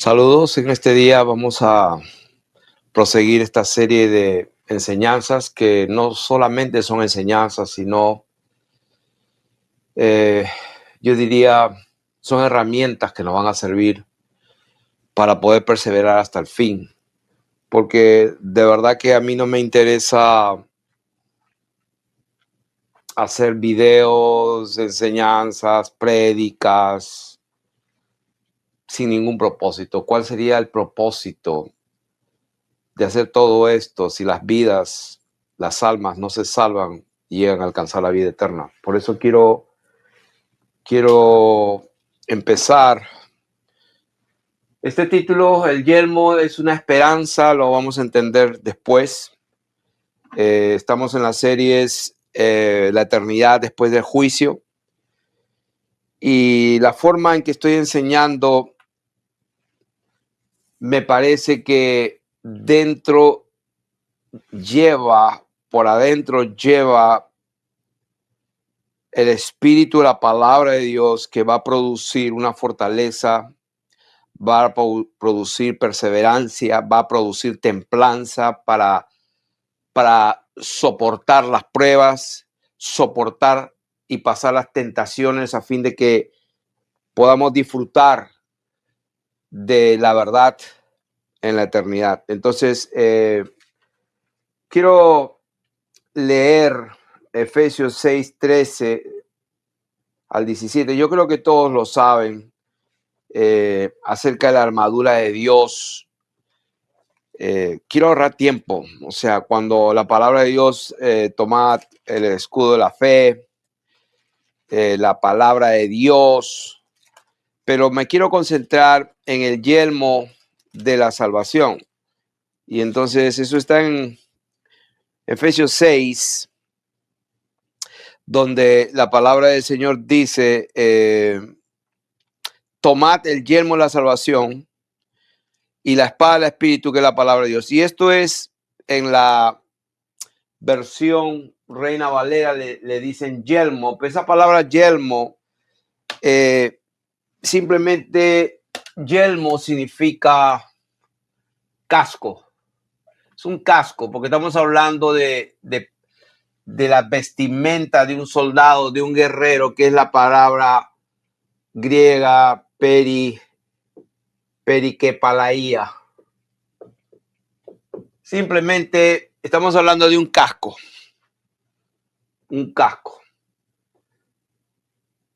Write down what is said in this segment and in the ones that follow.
Saludos, en este día vamos a proseguir esta serie de enseñanzas que no solamente son enseñanzas, sino, eh, yo diría, son herramientas que nos van a servir para poder perseverar hasta el fin. Porque de verdad que a mí no me interesa hacer videos, enseñanzas, prédicas, sin ningún propósito. ¿Cuál sería el propósito de hacer todo esto si las vidas, las almas no se salvan y llegan a alcanzar la vida eterna? Por eso quiero empezar. Este título, El yelmo es una esperanza, lo vamos a entender después. Estamos en las series La eternidad después del juicio. Y la forma en que estoy enseñando me parece que por adentro lleva el espíritu, la palabra de Dios, que va a producir una fortaleza, va a producir perseverancia, va a producir templanza para soportar las pruebas, soportar y pasar las tentaciones a fin de que podamos disfrutar de la verdad en la eternidad. Entonces, quiero leer Efesios 6:13 al 17. Yo creo que todos lo saben, acerca de la armadura de Dios. Quiero ahorrar tiempo. O sea, cuando la palabra de Dios, tomad el escudo de la fe, la palabra de Dios, pero me quiero concentrar en el yelmo de la salvación. Y entonces eso está en Efesios 6, donde la palabra del Señor dice, tomad el yelmo de la salvación y la espada del Espíritu, que es la palabra de Dios. Y esto es en la versión Reina Valera, le dicen yelmo. Pero esa palabra yelmo, simplemente yelmo significa casco. Es un casco, porque estamos hablando de la vestimenta de un soldado, de un guerrero, que es la palabra griega perikepalaia. Simplemente estamos hablando de un casco. Un casco.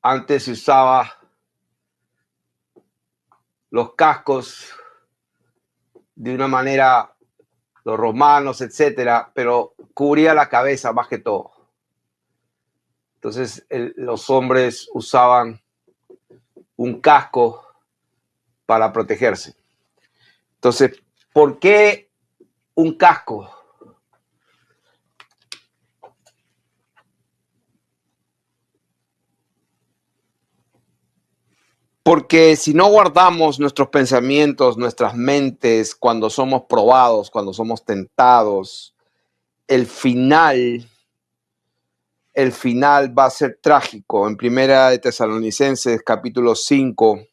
Antes se usaba los cascos de una manera, los romanos, etcétera, pero cubría la cabeza más que todo. Entonces los hombres usaban un casco para protegerse. Entonces, ¿por qué un casco? Porque si no guardamos nuestros pensamientos, nuestras mentes, cuando somos probados, cuando somos tentados, el final va a ser trágico. En Primera de Tesalonicenses, capítulo 5,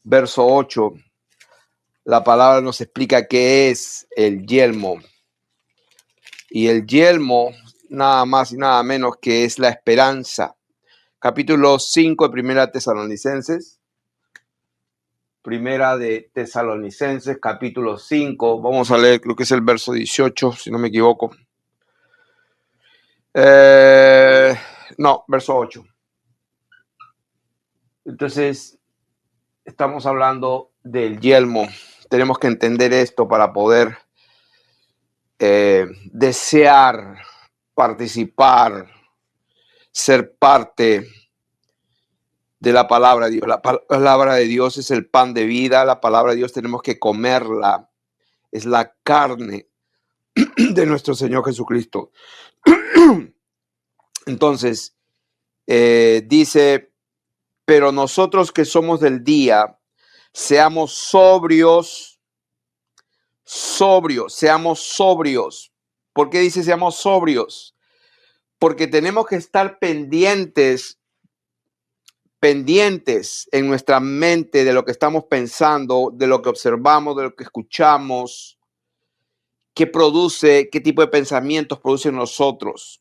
verso 8, la palabra nos explica qué es el yelmo. Y el yelmo, nada más y nada menos que es la esperanza. Capítulo 5 de Primera de Tesalonicenses, capítulo 5. Vamos a leer, creo que es el verso 18, si no me equivoco. No, verso 8. Entonces, estamos hablando del yelmo. Tenemos que entender esto para poder desear participar, ser parte de la palabra de Dios. La palabra de Dios es el pan de vida. La palabra de Dios tenemos que comerla. Es la carne de nuestro Señor Jesucristo. Entonces, dice, pero nosotros que somos del día, seamos sobrios. Seamos sobrios. ¿Por qué dice seamos sobrios? Porque tenemos que estar pendientes pendientes en nuestra mente de lo que estamos pensando, de lo que observamos, de lo que escuchamos, qué produce, qué tipo de pensamientos produce en nosotros.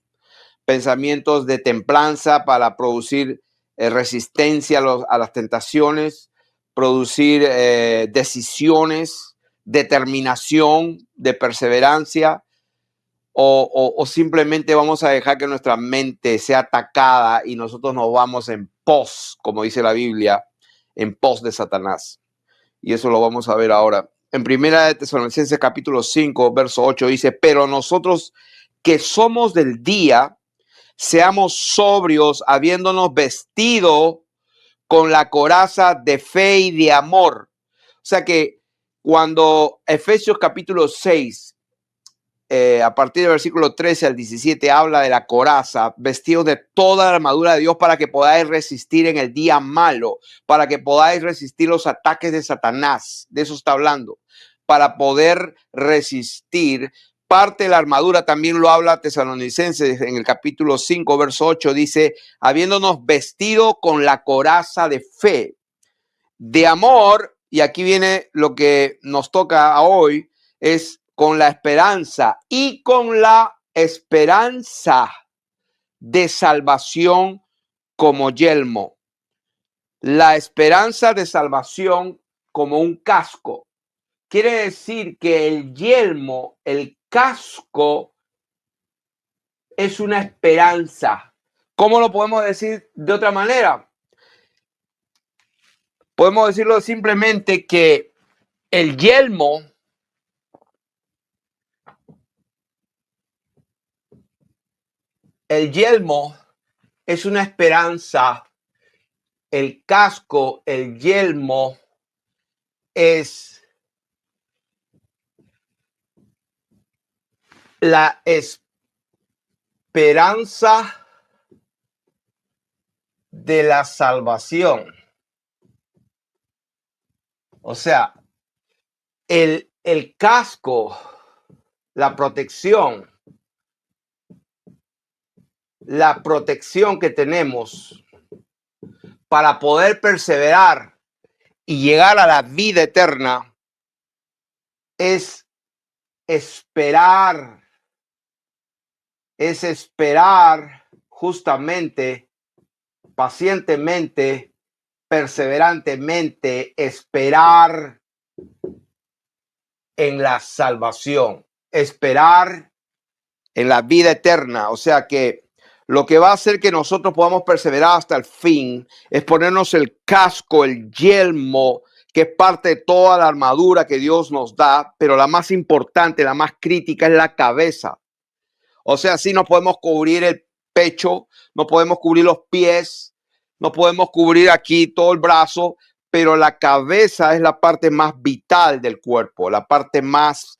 Pensamientos de templanza para producir resistencia a las tentaciones, producir decisiones, determinación, de perseverancia, o simplemente vamos a dejar que nuestra mente sea atacada y nosotros nos vamos en pos, como dice la Biblia, en pos de Satanás. Y eso lo vamos a ver ahora. En Primera de Tesalonicenses capítulo 5, verso 8 dice, pero nosotros que somos del día, seamos sobrios, habiéndonos vestido con la coraza de fe y de amor. O sea que cuando Efesios capítulo 6, a partir del versículo 13 al 17, habla de la coraza, vestidos de toda la armadura de Dios para que podáis resistir en el día malo, para que podáis resistir los ataques de Satanás. De eso está hablando. Para poder resistir. Parte de la armadura también lo habla Tesalonicenses en el capítulo 5, verso 8, dice, habiéndonos vestido con la coraza de fe, de amor, y aquí viene lo que nos toca hoy, es con la esperanza y con la esperanza de salvación como yelmo. La esperanza de salvación como un casco. Quiere decir que el yelmo, el casco, es una esperanza. ¿Cómo lo podemos decir de otra manera? Podemos decirlo simplemente que el yelmo es una esperanza. El casco, el yelmo es la esperanza de la salvación. O sea, el casco, la protección que tenemos para poder perseverar y llegar a la vida eterna es esperar justamente, pacientemente, perseverantemente, esperar en la salvación, esperar en la vida eterna. O sea que lo que va a hacer que nosotros podamos perseverar hasta el fin es ponernos el casco, el yelmo, que es parte de toda la armadura que Dios nos da, pero la más importante, la más crítica es la cabeza. O sea, sí nos podemos cubrir el pecho, no podemos cubrir los pies, no podemos cubrir aquí todo el brazo, pero la cabeza es la parte más vital del cuerpo, la parte más,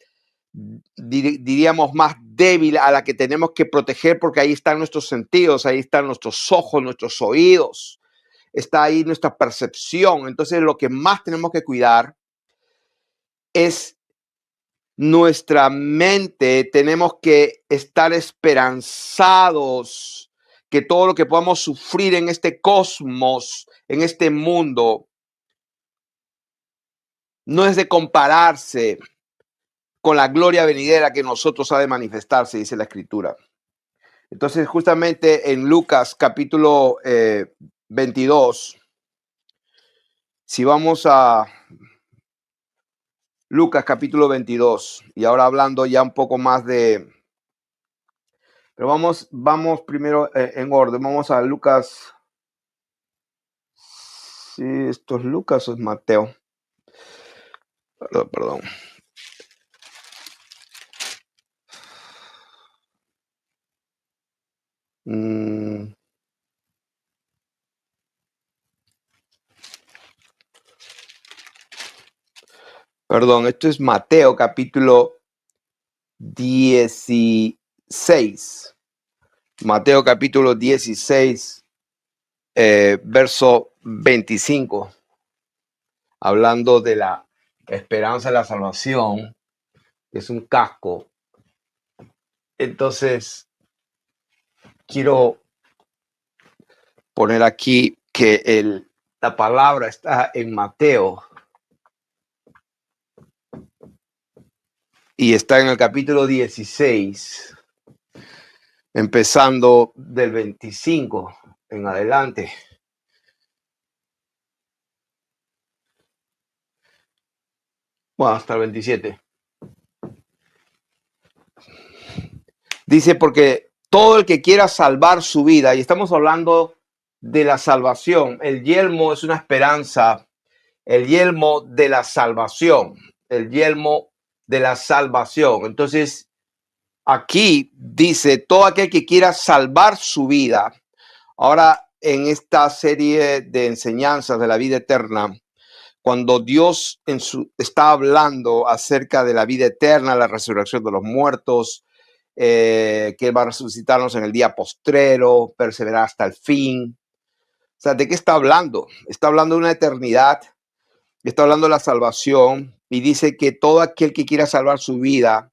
diríamos, más débil a la que tenemos que proteger porque ahí están nuestros sentidos, ahí están nuestros ojos, nuestros oídos, está ahí nuestra percepción. Entonces lo que más tenemos que cuidar es nuestra mente. Tenemos que estar esperanzados que todo lo que podamos sufrir en este cosmos, en este mundo, no es de compararse con la gloria venidera que nosotros ha de manifestarse, dice la Escritura. Entonces, justamente en Lucas capítulo 22, si vamos a Lucas capítulo 22, y ahora hablando ya un poco más de... Pero vamos primero en orden. Vamos a Lucas. Sí, esto es Lucas o es Mateo. Perdón. Perdón, esto es Mateo capítulo 16. Mateo capítulo 16, verso 25. Hablando de la esperanza de la salvación, que es un casco. Entonces, quiero poner aquí que la palabra está en Mateo y está en el capítulo 16, empezando del 25 en adelante. Bueno, hasta el 27. Dice, porque todo el que quiera salvar su vida, y estamos hablando de la salvación, el yelmo es una esperanza, el yelmo de la salvación, el yelmo de la salvación. Entonces, aquí dice, todo aquel que quiera salvar su vida. Ahora, en esta serie de enseñanzas de la vida eterna, cuando Dios está hablando acerca de la vida eterna, la resurrección de los muertos, que va a resucitarnos en el día postrero, perseverar hasta el fin. O sea, ¿de qué está hablando? Está hablando de una eternidad, está hablando de la salvación y dice que todo aquel que quiera salvar su vida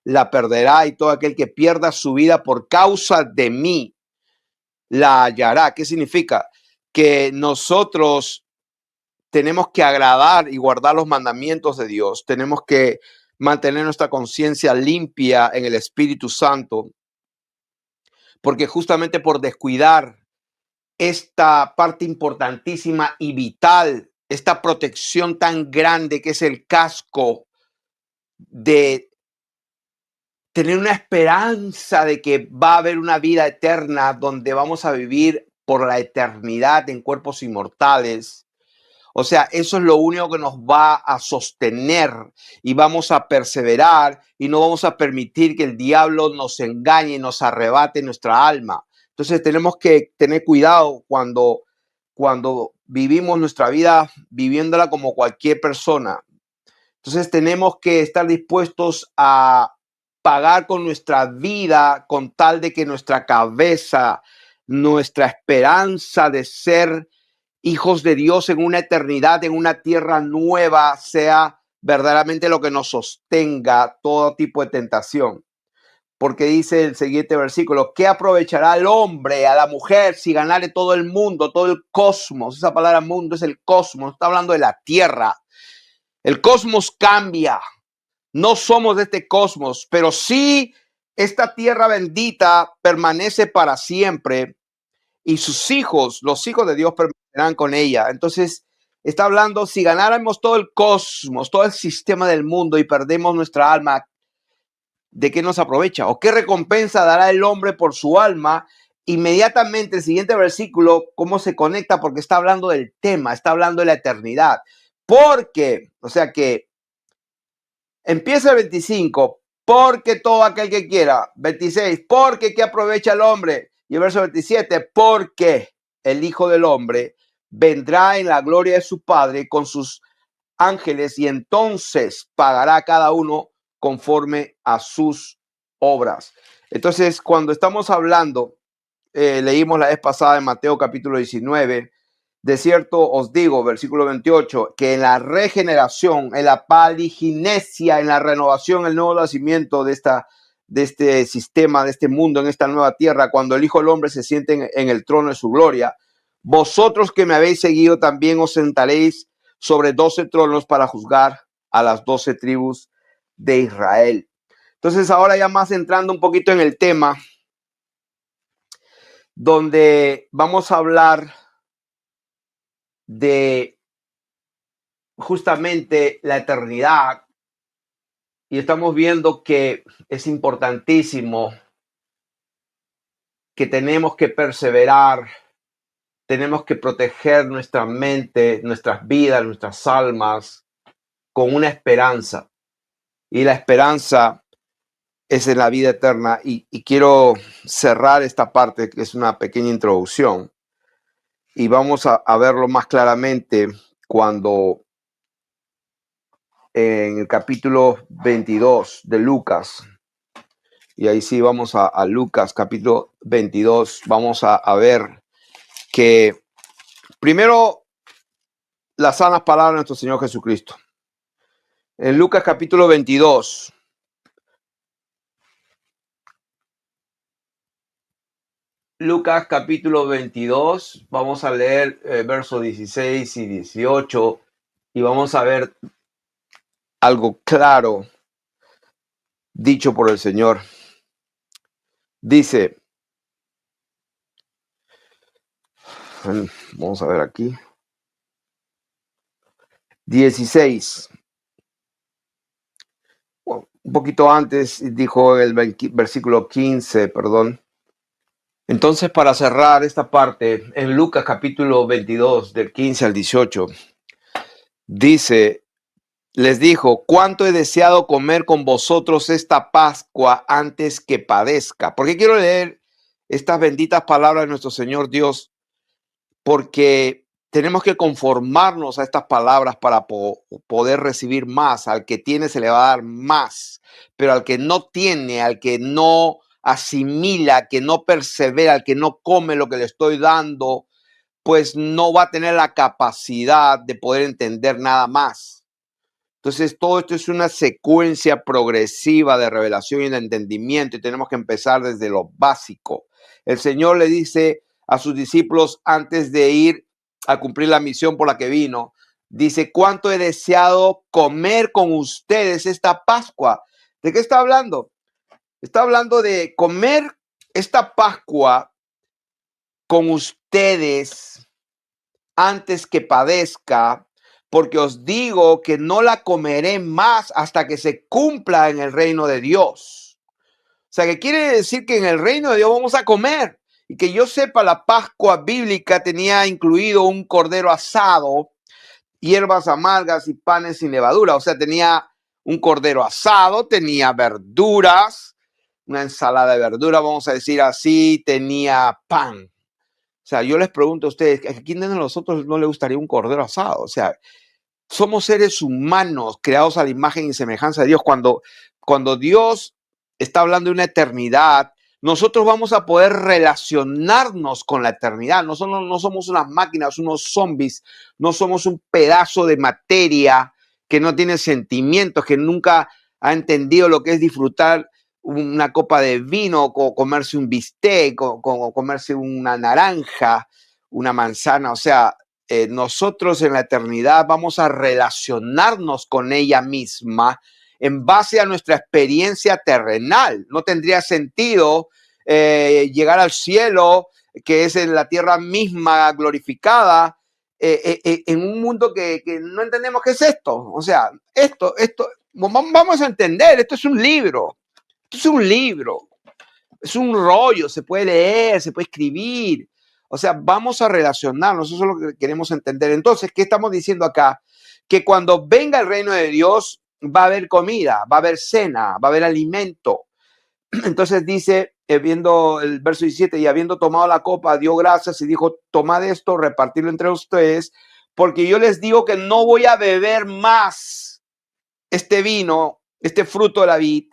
la perderá y todo aquel que pierda su vida por causa de mí la hallará. ¿Qué significa? Que nosotros tenemos que agradar y guardar los mandamientos de Dios. Tenemos que mantener nuestra conciencia limpia en el Espíritu Santo, porque justamente por descuidar esta parte importantísima y vital, esta protección tan grande que es el casco de tener una esperanza de que va a haber una vida eterna donde vamos a vivir por la eternidad en cuerpos inmortales. O sea, eso es lo único que nos va a sostener y vamos a perseverar y no vamos a permitir que el diablo nos engañe y nos arrebate nuestra alma. Entonces tenemos que tener cuidado cuando vivimos nuestra vida viviéndola como cualquier persona. Entonces tenemos que estar dispuestos a pagar con nuestra vida con tal de que nuestra cabeza, nuestra esperanza de ser hijos de Dios en una eternidad, en una tierra nueva, sea verdaderamente lo que nos sostenga todo tipo de tentación. Porque dice el siguiente versículo, ¿qué aprovechará el hombre a la mujer si ganare todo el mundo, todo el cosmos? Esa palabra mundo es el cosmos, está hablando de la tierra. El cosmos cambia, no somos de este cosmos, pero sí esta tierra bendita permanece para siempre y sus hijos, los hijos de Dios, permanecerán con ella. Entonces, está hablando, si ganáramos todo el cosmos, todo el sistema del mundo y perdemos nuestra alma, ¿de qué nos aprovecha? ¿O qué recompensa dará el hombre por su alma? Inmediatamente el siguiente versículo, ¿cómo se conecta? Porque está hablando del tema, está hablando de la eternidad. Porque, o sea que empieza el 25, porque todo aquel que quiera. 26, porque ¿qué aprovecha el hombre? Y el verso 27, porque el Hijo del Hombre vendrá en la gloria de su Padre con sus ángeles y entonces pagará a cada uno conforme a sus obras. Entonces, cuando estamos hablando, leímos la vez pasada en Mateo capítulo 19, de cierto os digo, versículo 28, que en la regeneración, en la paliginesia, en la renovación, el nuevo nacimiento de este sistema, de este mundo, en esta nueva tierra, cuando el Hijo del Hombre se siente en el trono de su gloria, vosotros que me habéis seguido también os sentaréis sobre 12 tronos para juzgar a las 12 tribus de Israel. Entonces, ahora ya más entrando un poquito en el tema, donde vamos a hablar de justamente la eternidad y estamos viendo que es importantísimo que tenemos que perseverar, tenemos que proteger nuestra mente, nuestras vidas, nuestras almas con una esperanza y la esperanza es en la vida eterna y quiero cerrar esta parte que es una pequeña introducción y vamos a verlo más claramente cuando en el capítulo 22 de Lucas, y ahí sí vamos a Lucas capítulo 22, vamos a ver que primero las sanas palabras de nuestro Señor Jesucristo. En Lucas capítulo 22, Lucas capítulo 22, vamos a leer versos 16 y 18 y vamos a ver algo claro dicho por el Señor. Dice, vamos a ver aquí, 16, bueno, un poquito antes dijo el versículo 15, perdón. Entonces, para cerrar esta parte, en Lucas capítulo 22, del 15 al 18, dice, les dijo, cuánto he deseado comer con vosotros esta Pascua antes que padezca. ¿Por qué quiero leer estas benditas palabras de nuestro Señor Dios? Porque tenemos que conformarnos a estas palabras para poder recibir más. Al que tiene se le va a dar más, pero al que no tiene, al que no asimila, que no persevera, al que no come lo que le estoy dando, pues no va a tener la capacidad de poder entender nada más. Entonces, todo esto es una secuencia progresiva de revelación y de entendimiento y tenemos que empezar desde lo básico. El Señor le dice a sus discípulos antes de ir a cumplir la misión por la que vino, dice, cuánto he deseado comer con ustedes esta Pascua. ¿De qué está hablando? Está hablando de comer esta Pascua con ustedes antes que padezca, porque os digo que no la comeré más hasta que se cumpla en el reino de Dios. O sea, que quiere decir que en el reino de Dios vamos a comer. Y que yo sepa, la Pascua bíblica tenía incluido un cordero asado, hierbas amargas y panes sin levadura. O sea, tenía un cordero asado, tenía verduras, una ensalada de verdura, vamos a decir así, tenía pan. O sea, yo les pregunto a ustedes, ¿a quién de nosotros no le gustaría un cordero asado? O sea, somos seres humanos creados a la imagen y semejanza de Dios. Cuando Dios está hablando de una eternidad, nosotros vamos a poder relacionarnos con la eternidad. No somos unas máquinas, unos zombies, no somos un pedazo de materia que no tiene sentimientos, que nunca ha entendido lo que es disfrutar una copa de vino, o comerse un bistec, o comerse una naranja, una manzana. O sea, nosotros en la eternidad vamos a relacionarnos con ella misma en base a nuestra experiencia terrenal. No tendría sentido llegar al cielo, que es en la tierra misma glorificada, en un mundo que no entendemos qué es esto. O sea, esto, vamos a entender, esto es un libro, es un rollo, se puede leer, se puede escribir. O sea, vamos a relacionarnos, eso es lo que queremos entender. Entonces, ¿qué estamos diciendo acá? Que cuando venga el reino de Dios, va a haber comida, va a haber cena, va a haber alimento. Entonces dice, viendo el verso 17, y habiendo tomado la copa, dio gracias y dijo, tomad esto, repartirlo entre ustedes, porque yo les digo que no voy a beber más este vino, este fruto de la vid,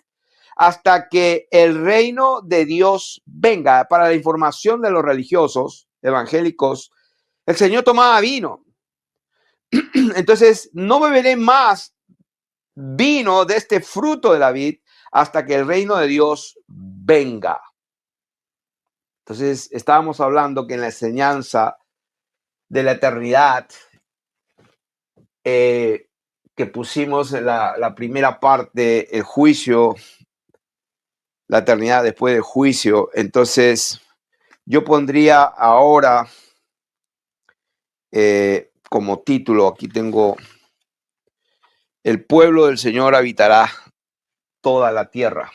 hasta que el reino de Dios venga. Para la información de los religiosos evangélicos, el Señor tomaba vino. Entonces, no beberé más vino de este fruto de la vid hasta que el reino de Dios venga. Entonces, estábamos hablando que en la enseñanza de la eternidad, que pusimos en la primera parte, el juicio, la eternidad después del juicio, entonces yo pondría ahora como título, aquí tengo, el pueblo del Señor habitará toda la tierra.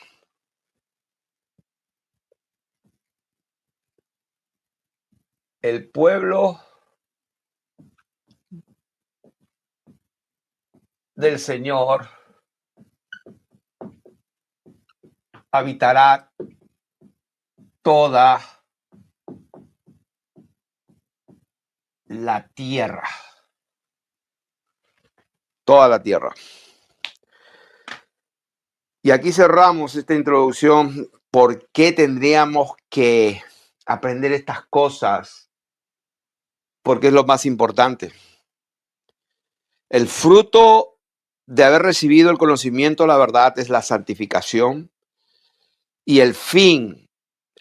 El pueblo del Señor habitará toda la tierra. Toda la tierra. Y aquí cerramos esta introducción. ¿Por qué tendríamos que aprender estas cosas? Porque es lo más importante. El fruto de haber recibido el conocimiento de la verdad es la santificación. Y el fin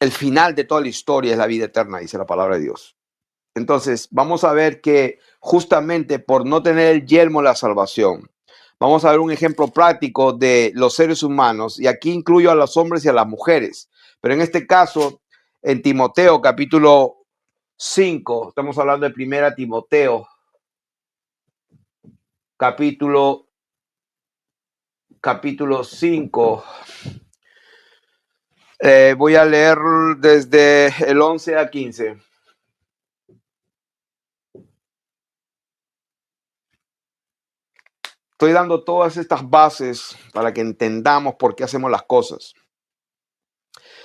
el final de toda la historia es la vida eterna, dice la palabra de Dios. Entonces, vamos a ver que justamente por no tener el yelmo de la salvación, vamos a ver un ejemplo práctico de los seres humanos, y aquí incluyo a los hombres y a las mujeres, pero en este caso, en Timoteo capítulo 5, estamos hablando de 1 Timoteo, capítulo 5. Voy a leer desde el 11 a 15. Estoy dando todas estas bases para que entendamos por qué hacemos las cosas.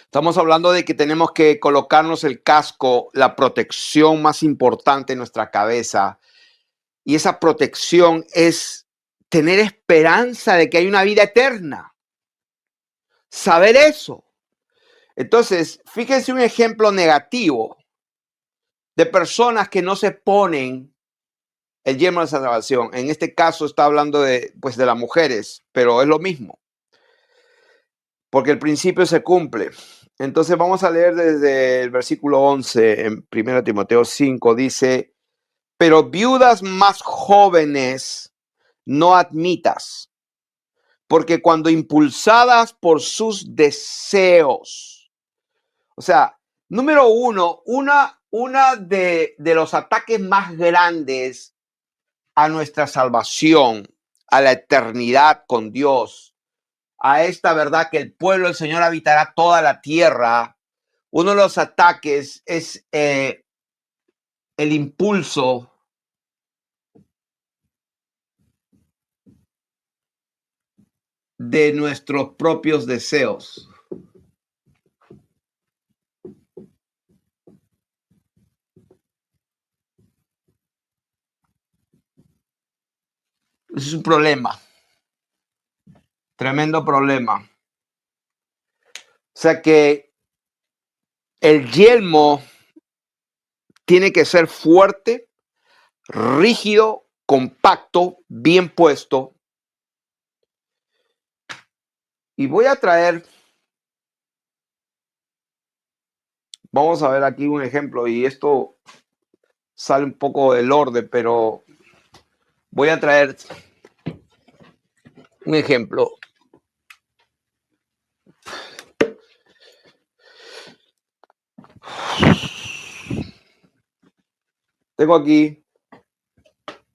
Estamos hablando de que tenemos que colocarnos el casco, la protección más importante en nuestra cabeza. Y esa protección es tener esperanza de que hay una vida eterna. Saber eso. Entonces, fíjense un ejemplo negativo de personas que no se ponen el yelmo de salvación. En este caso está hablando de las mujeres, pero es lo mismo, porque el principio se cumple. Entonces vamos a leer desde el versículo 11 en 1 Timoteo 5, dice, pero viudas más jóvenes no admitas, porque cuando impulsadas por sus deseos, o sea, número uno, una de los ataques más grandes a nuestra salvación, a la eternidad con Dios, a esta verdad que el pueblo del Señor habitará toda la tierra, uno de los ataques es el impulso de nuestros propios deseos. Es un problema, tremendo problema. O sea que el yelmo tiene que ser fuerte, rígido, compacto, bien puesto. Y voy a traer, vamos a ver aquí un ejemplo, y esto sale un poco del orden, pero voy a traer un ejemplo. Tengo aquí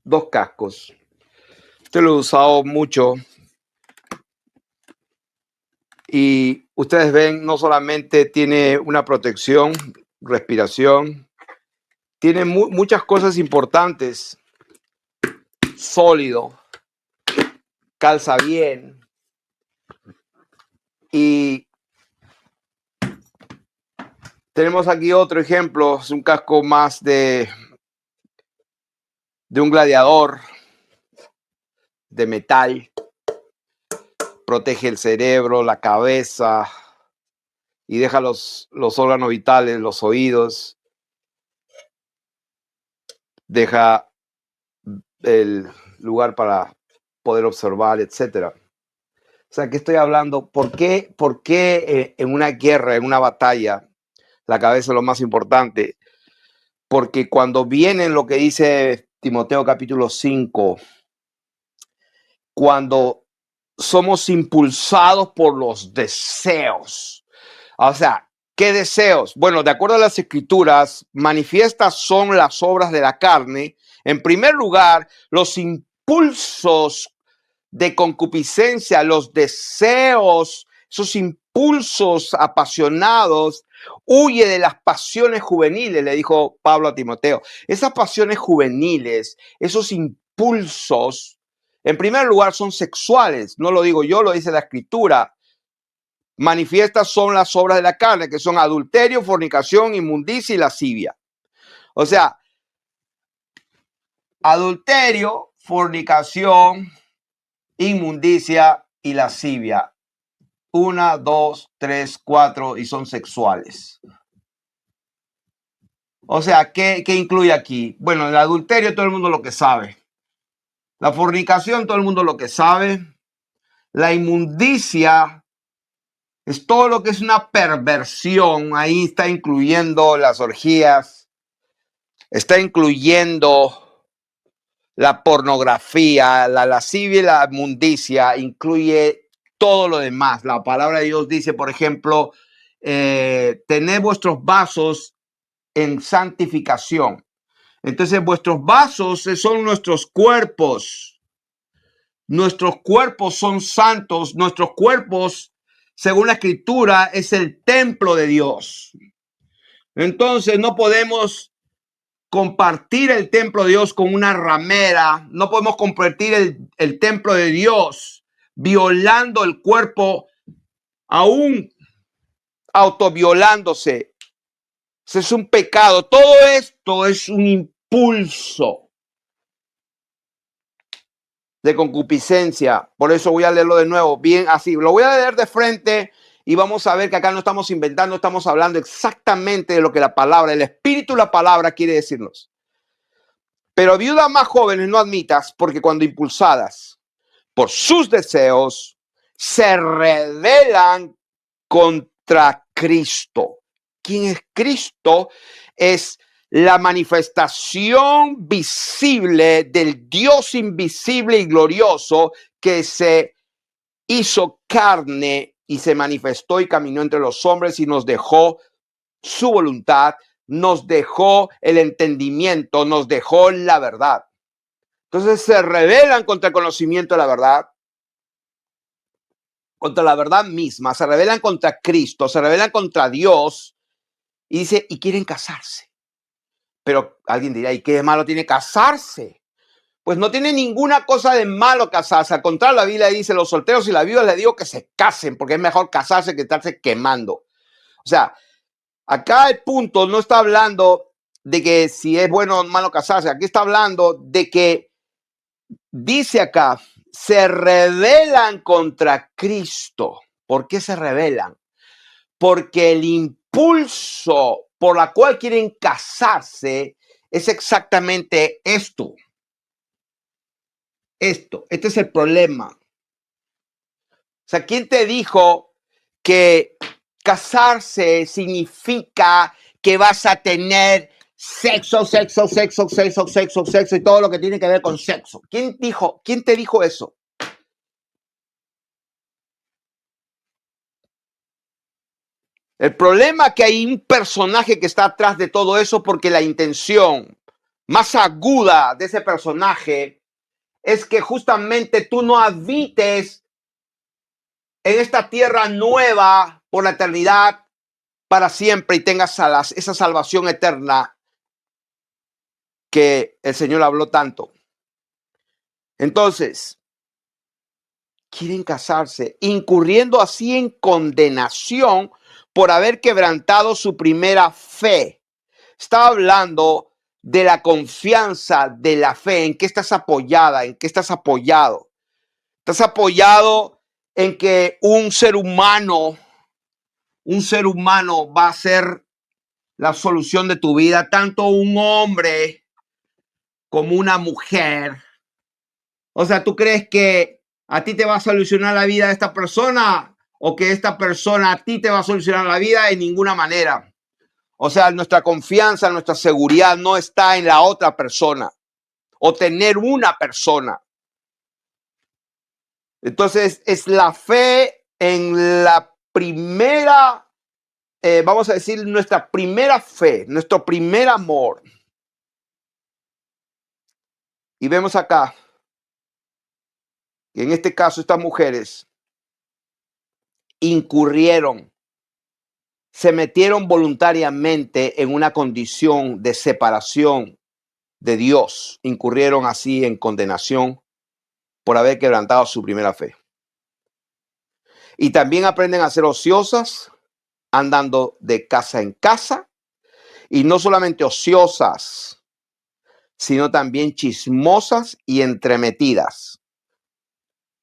2 cascos. Este lo he usado mucho. Y ustedes ven, no solamente tiene una protección, respiración, tiene muchas cosas importantes. Sólido, calza bien. Y tenemos aquí otro ejemplo, es un casco más de un gladiador, de metal. Protege el cerebro, la cabeza y deja los órganos vitales, los oídos. Deja el lugar para poder observar, etcétera. O sea, ¿qué estoy hablando? ¿Por qué en una guerra, en una batalla, la cabeza es lo más importante? Porque cuando viene lo que dice Timoteo capítulo 5, cuando somos impulsados por los deseos, o sea, ¿qué deseos? Bueno, de acuerdo a las escrituras, manifiestas son las obras de la carne. En primer lugar, los impulsos de concupiscencia, los deseos, esos impulsos apasionados, huye de las pasiones juveniles, le dijo Pablo a Timoteo. Esas pasiones juveniles, esos impulsos, en primer lugar son sexuales, no lo digo yo, lo dice la escritura. Manifiestas son las obras de la carne, que son adulterio, fornicación, inmundicia y lascivia. O sea, adulterio, fornicación, inmundicia y lascivia. 1, 2, 3, 4 y son sexuales. O sea, ¿qué incluye aquí? Bueno, el adulterio todo el mundo lo que sabe. La fornicación todo el mundo lo que sabe. La inmundicia Es todo lo que es una perversión. Ahí está incluyendo las orgías, está incluyendo la pornografía, la lascivia y la inmundicia, incluye todo lo demás. La palabra de Dios dice, por ejemplo, tened vuestros vasos en santificación. Entonces, vuestros vasos son nuestros cuerpos. Nuestros cuerpos son santos. Nuestros cuerpos, según la Escritura, es el templo de Dios. Entonces, no podemos compartir el templo de Dios con una ramera. No podemos compartir el templo de Dios violando el cuerpo, aún autoviolándose. Ese es un pecado. Todo esto es un impulso de concupiscencia. Por eso voy a leerlo de nuevo, bien así. Lo voy a leer de frente y vamos a ver que acá no estamos inventando, estamos hablando exactamente de lo que la palabra, el espíritu de la palabra quiere decirnos. Pero viudas más jóvenes no admitas, porque cuando impulsadas por sus deseos se rebelan contra Cristo. ¿Quién es Cristo? Es la manifestación visible del Dios invisible y glorioso que se hizo carne y se manifestó y caminó entre los hombres y nos dejó su voluntad, nos dejó el entendimiento, nos dejó la verdad. Entonces se rebelan contra el conocimiento de la verdad, contra la verdad misma, se rebelan contra Cristo, se rebelan contra Dios y dice, y quieren casarse. Pero alguien dirá, ¿y qué de malo tiene casarse? Pues no tiene ninguna cosa de malo casarse. Al contrario, la Biblia dice, los solteros y las viudas les digo que se casen, porque es mejor casarse que estarse quemando. O sea, acá el punto no está hablando de que si es bueno o malo casarse. Aquí está hablando de que, dice acá, se rebelan contra Cristo. ¿Por qué se rebelan? Porque el impulso por la cual quieren casarse es exactamente esto. Este es el problema. O sea, ¿quién te dijo que casarse significa que vas a tener sexo y todo lo que tiene que ver con sexo? ¿Quién te dijo eso? El problema es que hay un personaje que está atrás de todo eso, porque la intención más aguda de ese personaje es que justamente tú no habites en esta tierra nueva por la eternidad para siempre y tengas esa salvación eterna que el Señor habló tanto. Entonces, quieren casarse, incurriendo así en condenación por haber quebrantado su primera fe. Está hablando de la confianza de la fe. ¿En qué estás apoyada? ¿En qué estás apoyado? Estás apoyado en que un ser humano va a ser la solución de tu vida, tanto un hombre como una mujer. O sea, ¿tú crees que a ti te va a solucionar la vida de esta persona o que esta persona a ti te va a solucionar la vida? De ninguna manera. O sea, nuestra confianza, nuestra seguridad no está en la otra persona o tener una persona. Entonces, es la fe en la primera, vamos a decir, nuestra primera fe, nuestro primer amor. Y vemos acá que en este caso estas mujeres incurrieron, se metieron voluntariamente en una condición de separación de Dios, incurrieron así en condenación por haber quebrantado su primera fe. Y también aprenden a ser ociosas, andando de casa en casa, y no solamente ociosas, sino también chismosas y entremetidas.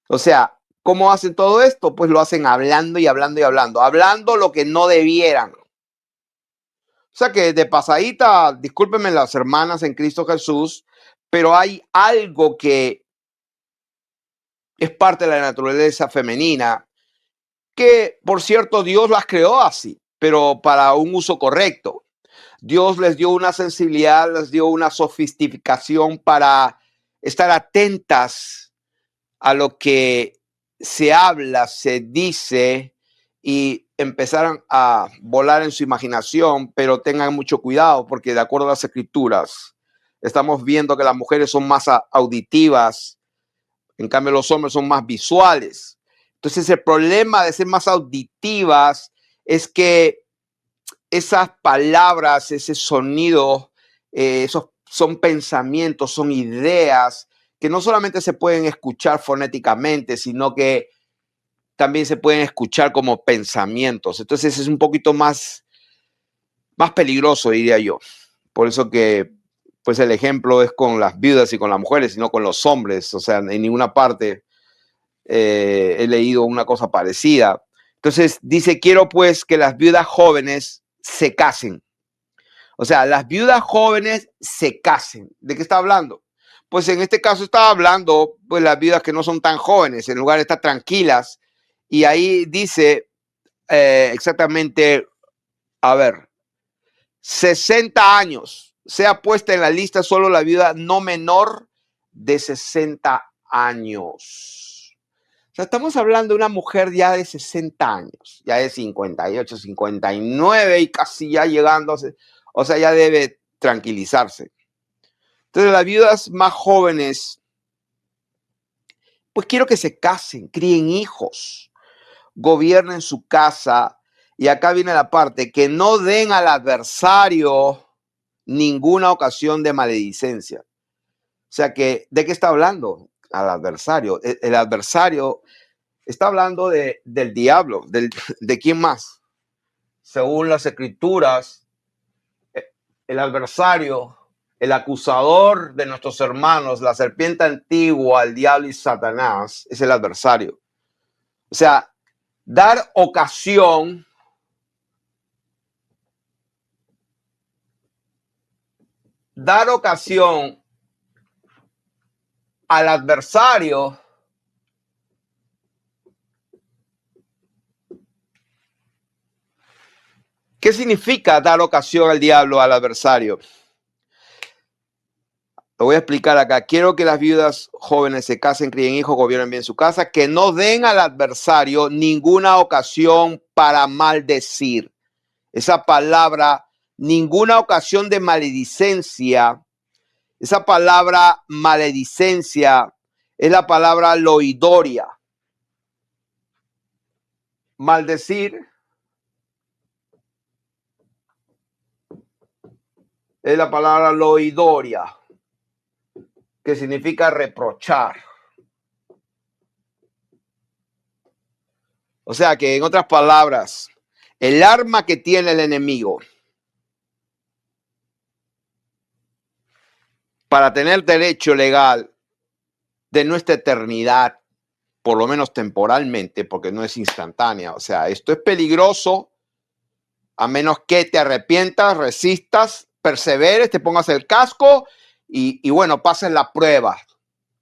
O sea, ¿cómo hacen todo esto? Pues lo hacen hablando y hablando y hablando, hablando lo que no debieran. O sea que de pasadita, discúlpenme las hermanas en Cristo Jesús, pero hay algo que es parte de la naturaleza femenina que, por cierto, Dios las creó así, pero para un uso correcto. Dios les dio una sensibilidad, les dio una sofisticación para estar atentas a lo que se habla, se dice y empezaron a volar en su imaginación, pero tengan mucho cuidado porque de acuerdo a las escrituras, estamos viendo que las mujeres son más auditivas, en cambio los hombres son más visuales. Entonces el problema de ser más auditivas es que esas palabras, ese sonido, esos son pensamientos, son ideas que no solamente se pueden escuchar fonéticamente, sino que también se pueden escuchar como pensamientos. Entonces es un poquito más peligroso, diría yo. Por eso que pues el ejemplo es con las viudas y con las mujeres, sino con los hombres. O sea, en ninguna parte he leído una cosa parecida. Entonces dice, quiero pues que las viudas jóvenes se casen. O sea, las viudas jóvenes se casen. ¿De qué está hablando? Pues en este caso estaba hablando, pues las viudas que no son tan jóvenes, en lugar de estar tranquilas. Y ahí dice exactamente, a ver, 60 años. Sea puesta en la lista solo la viuda no menor de 60 años. O sea, estamos hablando de una mujer ya de 60 años, ya de 58, 59 y casi ya llegando, o sea, ya debe tranquilizarse. Entonces, las viudas más jóvenes, pues quiero que se casen, críen hijos, gobiernen su casa. Y acá viene la parte, que no den al adversario ninguna ocasión de maledicencia. O sea que, ¿de qué está hablando? Al adversario. El adversario está hablando del diablo, de quién más. Según las escrituras, el adversario, el acusador de nuestros hermanos, la serpiente antigua, el diablo y Satanás, es el adversario. O sea, dar ocasión al adversario ¿qué significa dar ocasión al diablo, al adversario? Lo voy a explicar acá. Quiero que las viudas jóvenes se casen, críen hijos, gobiernen bien su casa, que no den al adversario ninguna ocasión para maldecir. Esa palabra, ninguna ocasión de maledicencia, esa palabra maledicencia es la palabra loidoria. Maldecir es la palabra loidoria, que significa reprochar. O sea que, en otras palabras, el arma que tiene el enemigo para tener derecho legal de nuestra eternidad, por lo menos temporalmente, porque no es instantánea. O sea, esto es peligroso a menos que te arrepientas, resistas, perseveres, te pongas el casco y bueno, pases la prueba.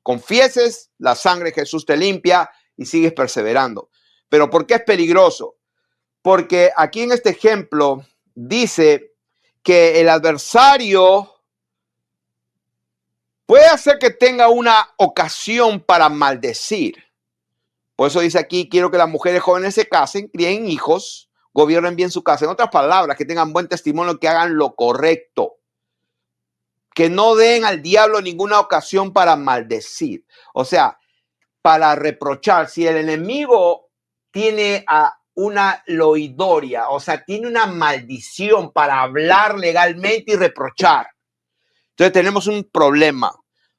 Confieses, la sangre de Jesús te limpia y sigues perseverando. Pero ¿por qué es peligroso? Porque aquí en este ejemplo dice que el adversario puede hacer que tenga una ocasión para maldecir. Por eso dice aquí, quiero que las mujeres jóvenes se casen, críen hijos, gobiernen bien su casa. En otras palabras, que tengan buen testimonio, que hagan lo correcto. Que no den al diablo ninguna ocasión para maldecir. O sea, para reprochar. Si el enemigo tiene una loidoria, o sea, tiene una maldición para hablar legalmente y reprochar. Entonces tenemos un problema,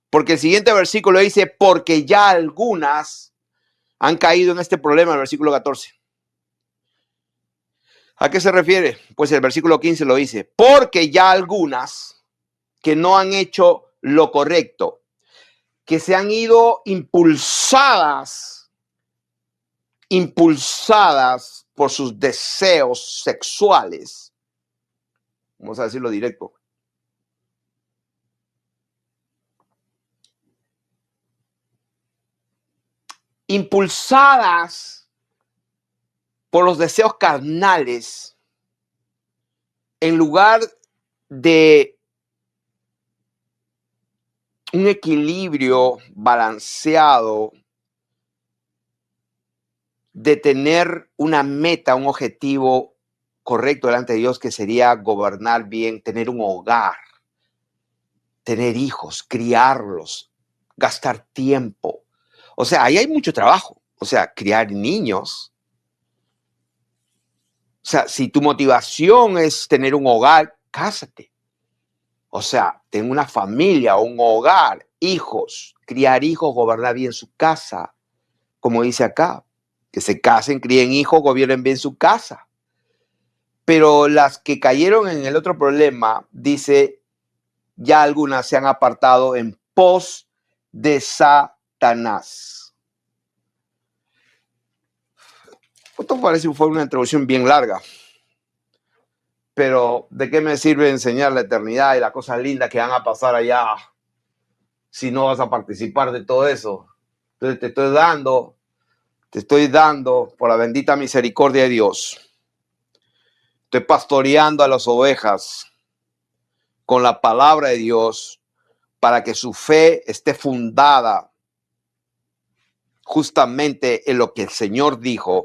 porque el siguiente versículo dice, porque ya algunas han caído en este problema, el versículo 14. ¿A qué se refiere? Pues el versículo 15 lo dice, porque ya algunas que no han hecho lo correcto, que se han ido impulsadas por sus deseos sexuales. Vamos a decirlo directo. Impulsadas por los deseos carnales, en lugar de un equilibrio balanceado, de tener una meta, un objetivo correcto delante de Dios, que sería gobernar bien, tener un hogar, tener hijos, criarlos, gastar tiempo. O sea, ahí hay mucho trabajo. O sea, criar niños. O sea, si tu motivación es tener un hogar, cásate. O sea, ten una familia, un hogar, hijos, criar hijos, gobernar bien su casa. Como dice acá, que se casen, críen hijos, gobiernen bien su casa. Pero las que cayeron en el otro problema, dice, ya algunas se han apartado en pos de Satanás. Esto parece que fue una introducción bien larga. Pero ¿de qué me sirve enseñar la eternidad y las cosas lindas que van a pasar allá si no vas a participar de todo eso? Entonces te estoy dando por la bendita misericordia de Dios. Estoy pastoreando a las ovejas con la palabra de Dios para que su fe esté fundada justamente en lo que el Señor dijo,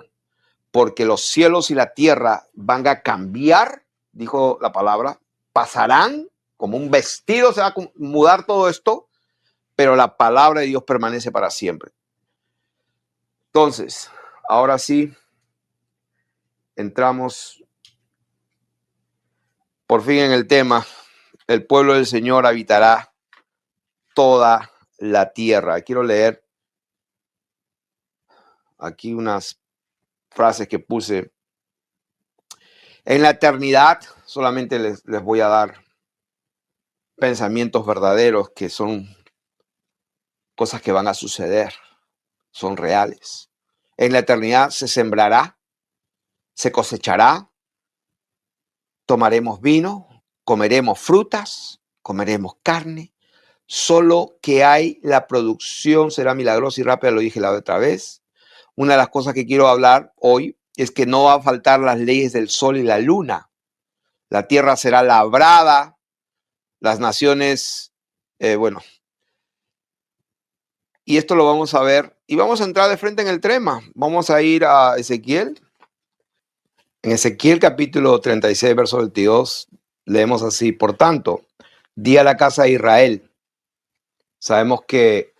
porque los cielos y la tierra van a cambiar, dijo la palabra, pasarán como un vestido, se va a mudar todo esto, pero la palabra de Dios permanece para siempre. Entonces, ahora sí, entramos por fin en el tema. El pueblo del Señor habitará toda la tierra. Quiero leer aquí unas frases que puse. En la eternidad solamente les voy a dar pensamientos verdaderos, que son cosas que van a suceder, son reales. En la eternidad se sembrará, se cosechará, tomaremos vino, comeremos frutas, comeremos carne. Solo que hay la producción será milagrosa y rápida, lo dije la otra vez. Una de las cosas que quiero hablar hoy es que no va a faltar las leyes del sol y la luna. La tierra será labrada, las naciones, y esto lo vamos a ver y vamos a entrar de frente en el tema. Vamos a ir a Ezequiel. En Ezequiel capítulo 36, verso 22, leemos así: por tanto, di a la casa de Israel. Sabemos que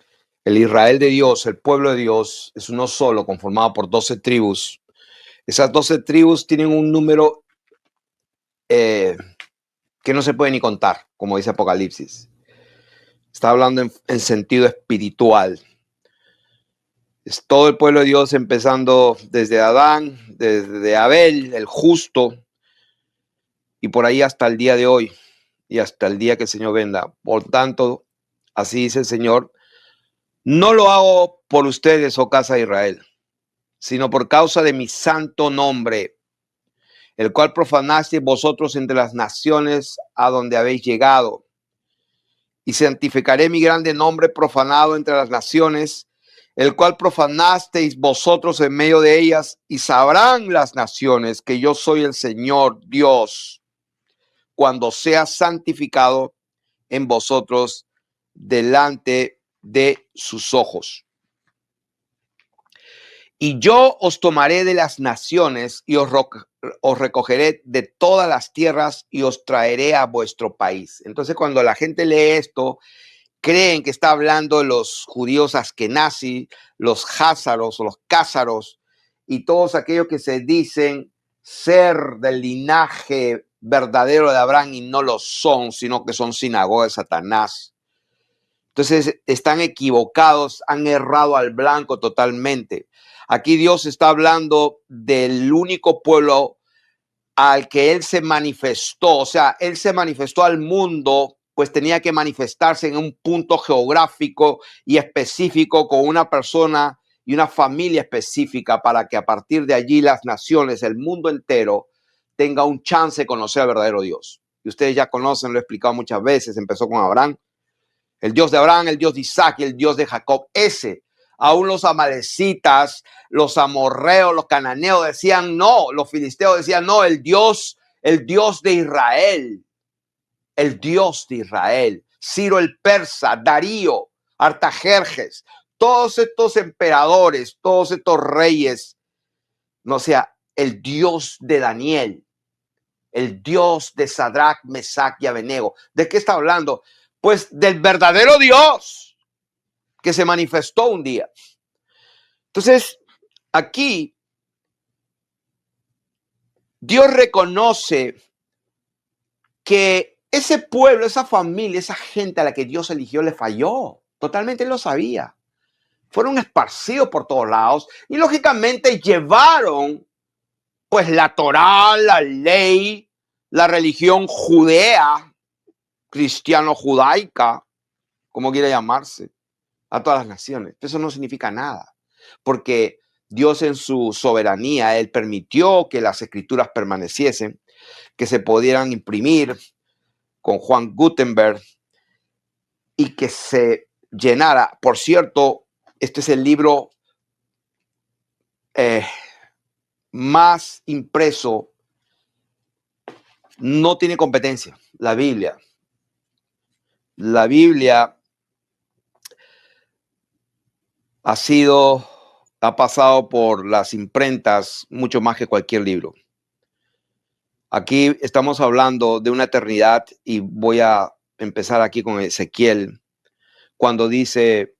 el Israel de Dios, el pueblo de Dios, es uno solo, conformado por 12 tribus. Esas 12 tribus tienen un número que no se puede ni contar, como dice Apocalipsis. Está hablando en sentido espiritual. Es todo el pueblo de Dios, empezando desde Adán, desde Abel, el justo, y por ahí hasta el día de hoy, y hasta el día que el Señor venga. Por tanto, así dice el Señor: no lo hago por ustedes, oh casa de Israel, sino por causa de mi santo nombre, el cual profanasteis vosotros entre las naciones a donde habéis llegado. Y santificaré mi grande nombre profanado entre las naciones, el cual profanasteis vosotros en medio de ellas, y sabrán las naciones que yo soy el Señor Dios, cuando sea santificado en vosotros delante de sus ojos. Y yo os tomaré de las naciones y os recogeré de todas las tierras y os traeré a vuestro país. Entonces, cuando la gente lee esto, creen que está hablando de los judíos askenazí, los házaros o los cázaros y todos aquellos que se dicen ser del linaje verdadero de Abraham y no lo son, sino que son sinagoga de Satanás. Entonces están equivocados, han errado al blanco totalmente. Aquí Dios está hablando del único pueblo al que Él se manifestó. O sea, Él se manifestó al mundo, pues tenía que manifestarse en un punto geográfico y específico con una persona y una familia específica, para que a partir de allí las naciones, el mundo entero, tenga un chance de conocer al verdadero Dios. Y ustedes ya conocen, lo he explicado muchas veces, empezó con Abraham. El Dios de Abraham, el Dios de Isaac y el Dios de Jacob. Ese Aún los amalecitas, los amorreos, los cananeos decían no, los filisteos decían no, el Dios de Israel, el Dios de Israel, Ciro el persa, Darío, Artajerjes, todos estos emperadores, todos estos reyes, no sea, el Dios de Daniel, el Dios de Sadrach, Mesach y Abednego. ¿De qué está hablando? Pues del verdadero Dios que se manifestó un día. Entonces, aquí Dios reconoce que ese pueblo, esa familia, esa gente a la que Dios eligió le falló. Totalmente lo sabía. Fueron esparcidos por todos lados y lógicamente llevaron pues la Torá, la ley, la religión judea, cristiano-judaica, como quiera llamarse, a todas las naciones. Eso no significa nada, porque Dios en su soberanía, Él permitió que las escrituras permaneciesen, que se pudieran imprimir con Juan Gutenberg y que se llenara. Por cierto, este es el libro más impreso, no tiene competencia, la Biblia. La Biblia ha pasado por las imprentas mucho más que cualquier libro. Aquí estamos hablando de una eternidad y voy a empezar aquí con Ezequiel, cuando dice,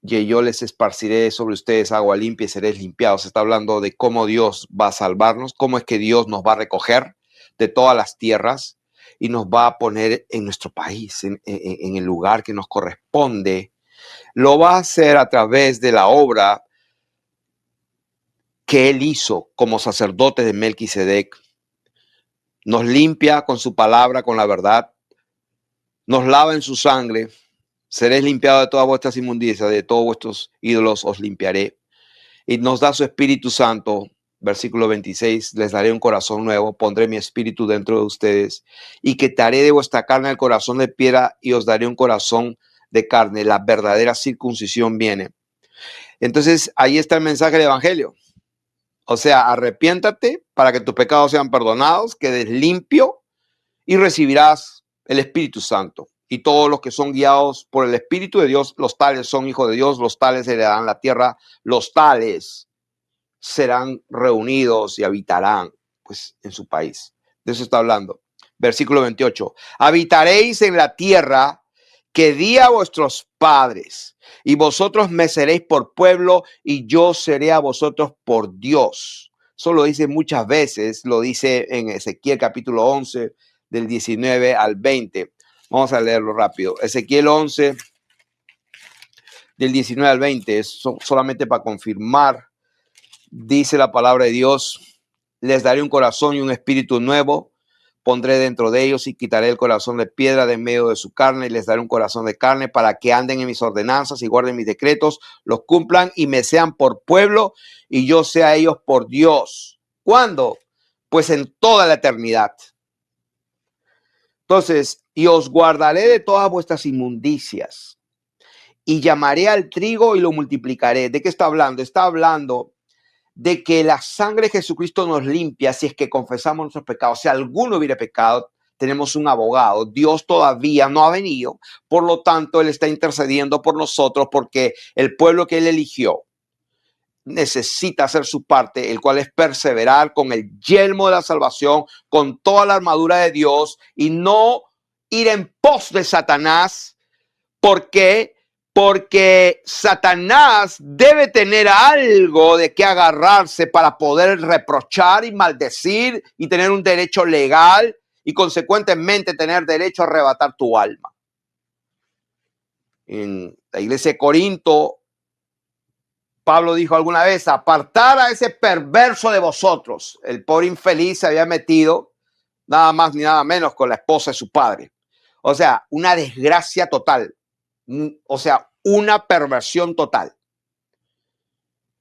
que yo les esparciré sobre ustedes agua limpia y seréis limpiados. Se está hablando de cómo Dios va a salvarnos, cómo es que Dios nos va a recoger de todas las tierras y nos va a poner en nuestro país, en el lugar que nos corresponde. Lo va a hacer a través de la obra que Él hizo como sacerdote de Melquisedec. Nos limpia con su palabra, con la verdad. Nos lava en su sangre. Seréis limpiados de todas vuestras inmundicias, de todos vuestros ídolos os limpiaré. Y nos da su Espíritu Santo, versículo 26, les daré un corazón nuevo, pondré mi espíritu dentro de ustedes y quitaré de vuestra carne el corazón de piedra y os daré un corazón de carne. La verdadera circuncisión viene. Entonces, ahí está el mensaje del Evangelio. O sea, arrepiéntate para que tus pecados sean perdonados, quedes limpio y recibirás el Espíritu Santo. Y todos los que son guiados por el Espíritu de Dios, los tales son hijos de Dios, los tales heredarán la tierra, los tales serán reunidos y habitarán pues en su país. De eso está hablando. Versículo 28. Habitaréis en la tierra que di a vuestros padres, y vosotros me seréis por pueblo, y yo seré a vosotros por Dios. Eso lo dice muchas veces, lo dice en Ezequiel capítulo 11, del 19 al 20. Vamos a leerlo rápido. Ezequiel 11, del 19 al 20, es solamente para confirmar. Dice la palabra de Dios, les daré un corazón y un espíritu nuevo, pondré dentro de ellos y quitaré el corazón de piedra de en medio de su carne y les daré un corazón de carne para que anden en mis ordenanzas y guarden mis decretos, los cumplan y me sean por pueblo y yo sea a ellos por Dios. ¿Cuándo? Pues en toda la eternidad. Entonces, y os guardaré de todas vuestras inmundicias y llamaré al trigo y lo multiplicaré. ¿De qué está hablando? Está hablando de que la sangre de Jesucristo nos limpia si es que confesamos nuestros pecados. Si alguno hubiera pecado, tenemos un abogado. Dios todavía no ha venido, por lo tanto, Él está intercediendo por nosotros porque el pueblo que Él eligió necesita hacer su parte, el cual es perseverar con el yelmo de la salvación, con toda la armadura de Dios y no ir en pos de Satanás, porque Satanás debe tener algo de qué agarrarse para poder reprochar y maldecir y tener un derecho legal y consecuentemente tener derecho a arrebatar tu alma. En la iglesia de Corinto, Pablo dijo alguna vez, apartar a ese perverso de vosotros. El pobre infeliz se había metido nada más ni nada menos con la esposa de su padre. O sea, una desgracia total. O sea, una perversión total.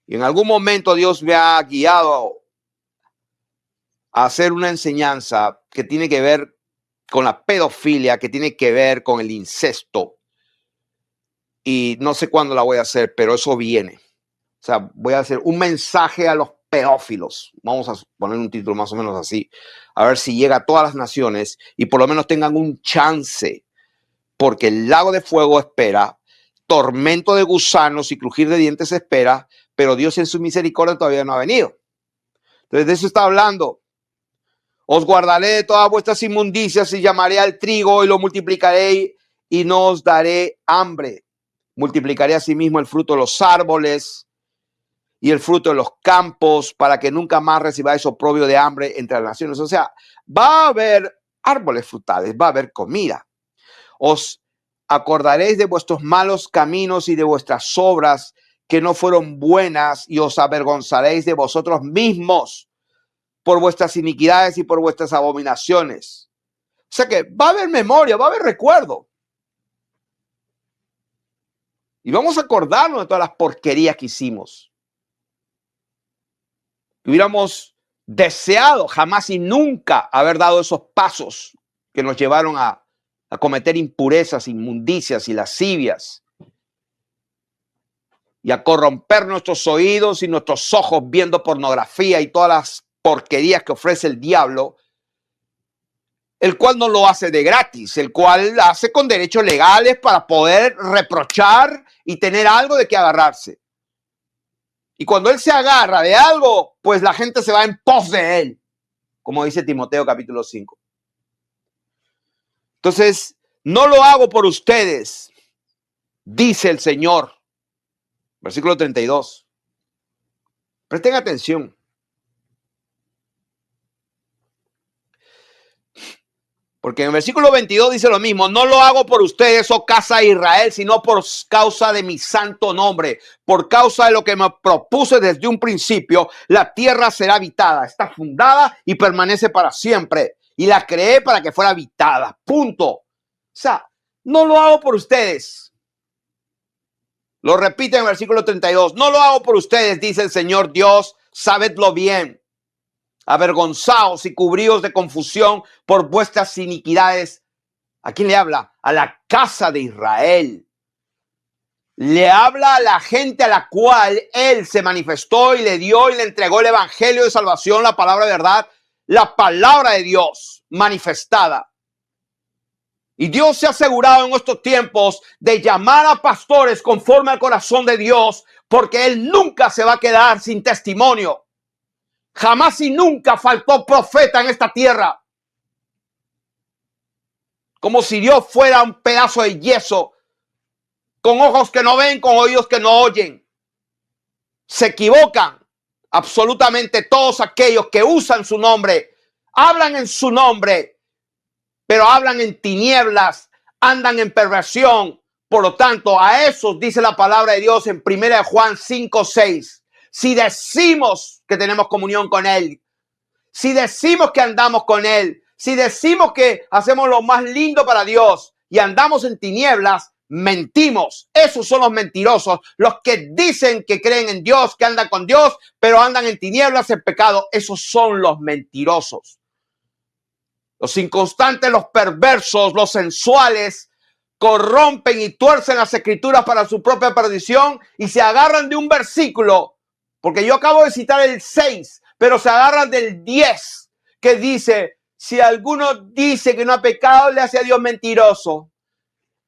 Y en algún momento Dios me ha guiado a hacer una enseñanza que tiene que ver con la pedofilia, que tiene que ver con el incesto. y no sé cuándo la voy a hacer, pero eso viene. O sea, voy a hacer un mensaje a los pedófilos. Vamos a poner un título más o menos así. A ver si llega a todas las naciones y por lo menos tengan un chance. Porque el lago de fuego espera, tormento de gusanos y crujir de dientes espera, pero Dios en su misericordia todavía no ha venido. Entonces de eso está hablando. Os guardaré de todas vuestras inmundicias y llamaré al trigo y lo multiplicaré y no os daré hambre. Multiplicaré asimismo el fruto de los árboles y el fruto de los campos para que nunca más recibáis oprobio de hambre entre las naciones. O sea, va a haber árboles frutales, va a haber comida. Os acordaréis de vuestros malos caminos y de vuestras obras que no fueron buenas y os avergonzaréis de vosotros mismos por vuestras iniquidades y por vuestras abominaciones. O sea que va a haber memoria, va a haber recuerdo. Y vamos a acordarnos de todas las porquerías que hicimos. Hubiéramos deseado jamás y nunca haber dado esos pasos que nos llevaron a cometer impurezas, inmundicias y lascivias. Y a corromper nuestros oídos y nuestros ojos viendo pornografía y todas las porquerías que ofrece el diablo, el cual no lo hace de gratis, el cual hace con derechos legales para poder reprochar y tener algo de qué agarrarse. Y cuando él se agarra de algo, pues la gente se va en pos de él, como dice Timoteo capítulo 5. Entonces, no lo hago por ustedes, dice el Señor. Versículo 32. Presten atención. Porque en el versículo 22 dice lo mismo, no lo hago por ustedes, oh casa de Israel, sino por causa de mi santo nombre, por causa de lo que me propuse desde un principio, la tierra será habitada, está fundada y permanece para siempre, y la creé para que fuera habitada, punto. O sea, no lo hago por ustedes. Lo repite en el versículo 32, no lo hago por ustedes, dice el Señor Dios, sabedlo bien. Avergonzaos y cubríos de confusión por vuestras iniquidades. ¿A quién le habla? A la casa de Israel. Le habla a la gente a la cual él se manifestó y le dio y le entregó el evangelio de salvación, la palabra de verdad, la palabra de Dios manifestada. Y Dios se ha asegurado en estos tiempos de llamar a pastores conforme al corazón de Dios, porque él nunca se va a quedar sin testimonio. Jamás y nunca faltó profeta en esta tierra. Como si Dios fuera un pedazo de yeso, con ojos que no ven, con oídos que no oyen. Se equivocan absolutamente todos aquellos que usan su nombre, hablan en su nombre, pero hablan en tinieblas, andan en perversión. Por lo tanto, a esos dice la palabra de Dios en 1 Juan 5:6. Si decimos que tenemos comunión con él, si decimos que andamos con él, si decimos que hacemos lo más lindo para Dios y andamos en tinieblas, mentimos. Esos son los mentirosos, los que dicen que creen en Dios, que andan con Dios, pero andan en tinieblas, en pecado. Esos son los mentirosos. Los inconstantes, los perversos, los sensuales, corrompen y tuercen las escrituras para su propia perdición y se agarran de un versículo, porque yo acabo de citar el 6, pero se agarran del 10, que dice, si alguno dice que no ha pecado, le hace a Dios mentiroso.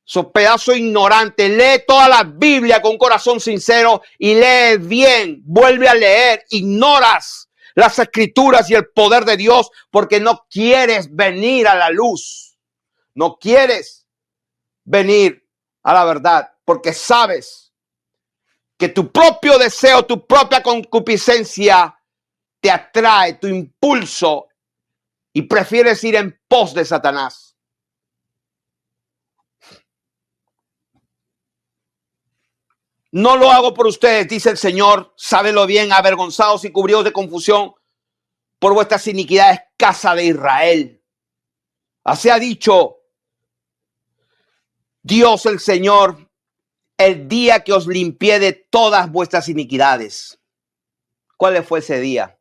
Sos pedazo ignorante, lee toda la Biblia con un corazón sincero y lee bien, vuelve a leer, ignoras las escrituras y el poder de Dios porque no quieres venir a la luz, no quieres venir a la verdad porque sabes que tu propio deseo, tu propia concupiscencia te atrae, tu impulso, y prefieres ir en pos de Satanás. No lo hago por ustedes, dice el Señor, sábelo bien, avergonzados y cubridos de confusión por vuestras iniquidades, casa de Israel. Así ha dicho Dios el Señor, el día que os limpié de todas vuestras iniquidades. ¿Cuál fue ese día?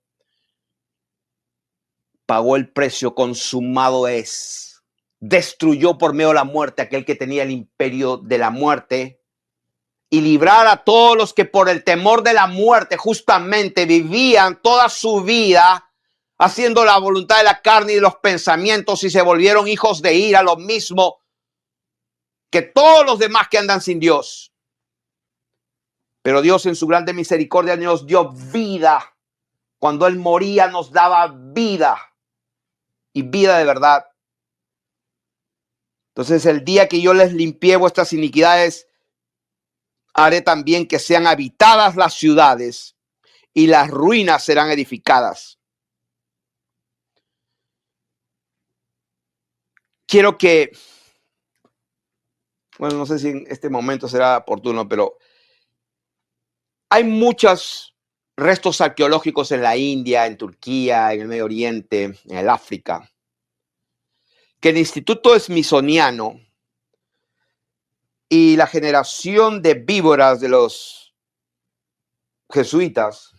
Pagó el precio, consumado es. Destruyó por medio de la muerte aquel que tenía el imperio de la muerte. y librar a todos los que por el temor de la muerte justamente vivían toda su vida haciendo la voluntad de la carne y de los pensamientos y se volvieron hijos de ira, lo mismo que todos los demás que andan sin Dios. Pero Dios en su grande misericordia nos dio vida. Cuando Él moría nos daba vida y vida de verdad. Entonces el día que yo les limpié vuestras iniquidades, haré también que sean habitadas las ciudades y las ruinas serán edificadas. Quiero que, bueno, no sé si en este momento será oportuno, pero hay muchos restos arqueológicos en la India, en Turquía, en el Medio Oriente, en el África, que el Instituto Smithsoniano y la generación de víboras de los jesuitas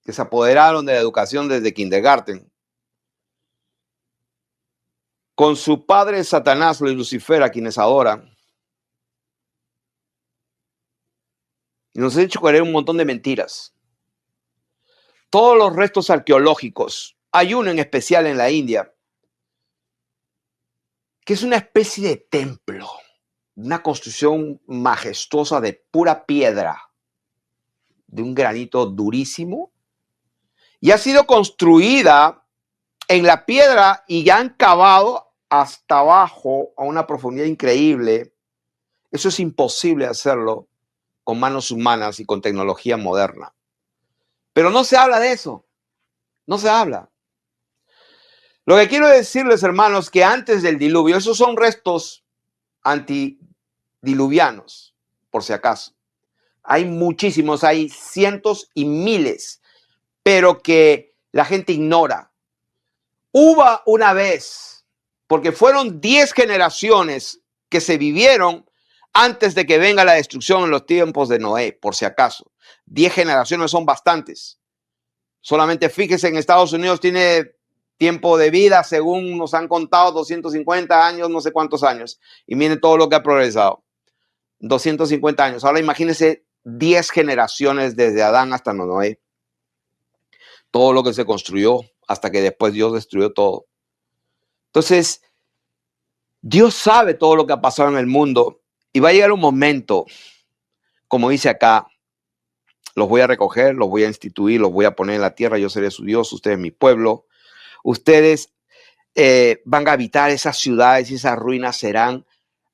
que se apoderaron de la educación desde kindergarten, con su padre Satanás y Lucifer, a quienes adoran, y nos han hecho creer un montón de mentiras. Todos los restos arqueológicos, hay uno en especial en la India, que es una especie de templo, una construcción majestuosa de pura piedra, de un granito durísimo, y ha sido construida en la piedra y ya han cavado hasta abajo a una profundidad increíble. Eso es imposible hacerlo con manos humanas y con tecnología moderna. Pero no se habla de eso. No se habla. Lo que quiero decirles, hermanos, que antes del diluvio, esos son restos antidiluvianos, por si acaso. Hay muchísimos, hay cientos y miles, pero que la gente ignora. Hubo una vez, porque fueron 10 generaciones que se vivieron antes de que venga la destrucción en los tiempos de Noé, por si acaso. 10 generaciones son bastantes. Solamente fíjese, en Estados Unidos tiene tiempo de vida, según nos han contado, 250 años, no sé cuántos años. Y miren todo lo que ha progresado. 250 años. Ahora imagínense 10 generaciones desde Adán hasta Noé. Todo lo que se construyó hasta que después Dios destruyó todo. Entonces, Dios sabe todo lo que ha pasado en el mundo y va a llegar un momento, como dice acá, los voy a recoger, los voy a instituir, los voy a poner en la tierra, yo seré su Dios, ustedes mi pueblo. Ustedes van a habitar esas ciudades y esas ruinas serán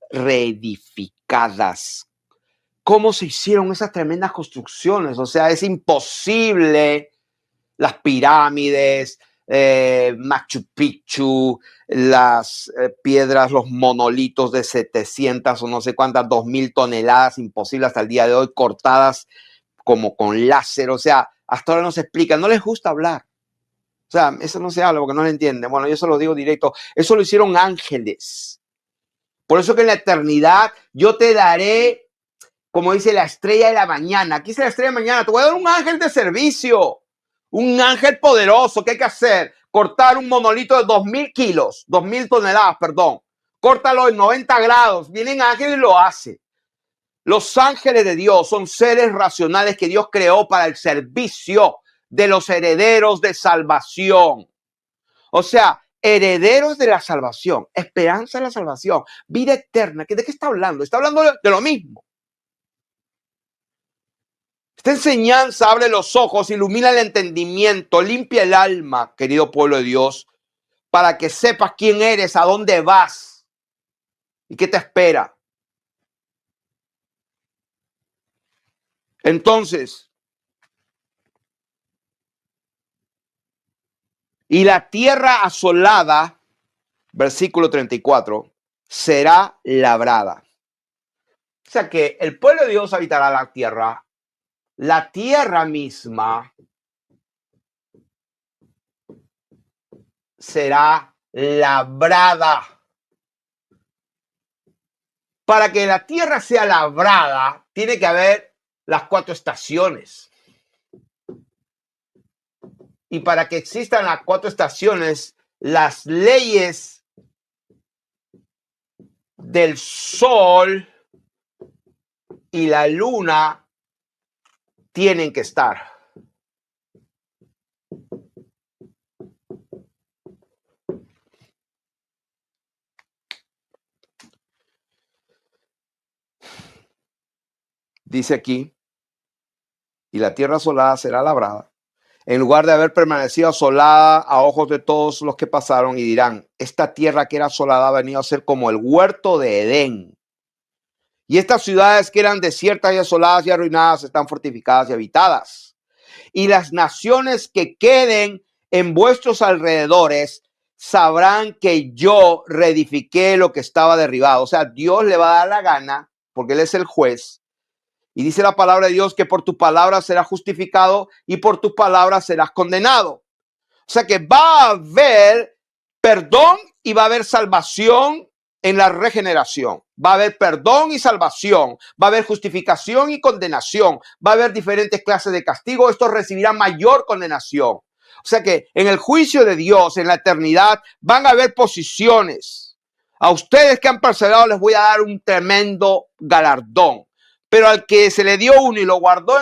reedificadas. ¿Cómo se hicieron esas tremendas construcciones? O sea, es imposible. Las pirámides, Machu Picchu, las piedras, los monolitos de 700 o no sé cuántas, 2000 toneladas, imposible hasta el día de hoy, cortadas como con láser. O sea, hasta ahora no se explica, no les gusta hablar. O sea, eso no se habla porque no lo entienden. Bueno, yo se lo digo directo. Eso lo hicieron ángeles. Por eso que en la eternidad yo te daré, como dice, la estrella de la mañana. Aquí es la estrella de la mañana. Te voy a dar un ángel de servicio. Un ángel poderoso. ¿Qué hay que hacer? Cortar un monolito de 2000 kilos, 2000 toneladas, perdón. Córtalo en 90 grados. Vienen ángeles y lo hacen. Los ángeles de Dios son seres racionales que Dios creó para el servicio de los herederos de salvación. O sea, herederos de la salvación, esperanza de la salvación, vida eterna. ¿De qué está hablando? Está hablando de lo mismo. Esta enseñanza abre los ojos, ilumina el entendimiento, limpia el alma, querido pueblo de Dios, para que sepas quién eres, a dónde vas y qué te espera. Entonces, y la tierra asolada, versículo 34, será labrada. O sea que el pueblo de Dios habitará la tierra. La tierra misma será labrada. Para que la tierra sea labrada, tiene que haber las 4 estaciones. Y para que existan las 4 estaciones, las leyes del sol y la luna tienen que estar. Dice aquí, y la tierra asolada será labrada, en lugar de haber permanecido asolada a ojos de todos los que pasaron, y dirán, esta tierra que era asolada ha venido a ser como el huerto de Edén. Y estas ciudades que eran desiertas y asoladas y arruinadas están fortificadas y habitadas. Y las naciones que queden en vuestros alrededores sabrán que yo reedifiqué lo que estaba derribado. O sea, Dios le va a dar la gana, porque Él es el juez. Y dice la palabra de Dios que por tu palabra serás justificado y por tu palabra serás condenado. O sea que va a haber perdón y va a haber salvación en la regeneración. Va a haber perdón y salvación. Va a haber justificación y condenación. Va a haber diferentes clases de castigo. Estos recibirán mayor condenación. O sea que en el juicio de Dios, en la eternidad, van a haber posiciones. A ustedes que han perseverado les voy a dar un tremendo galardón. Pero al que se le dio uno y lo guardó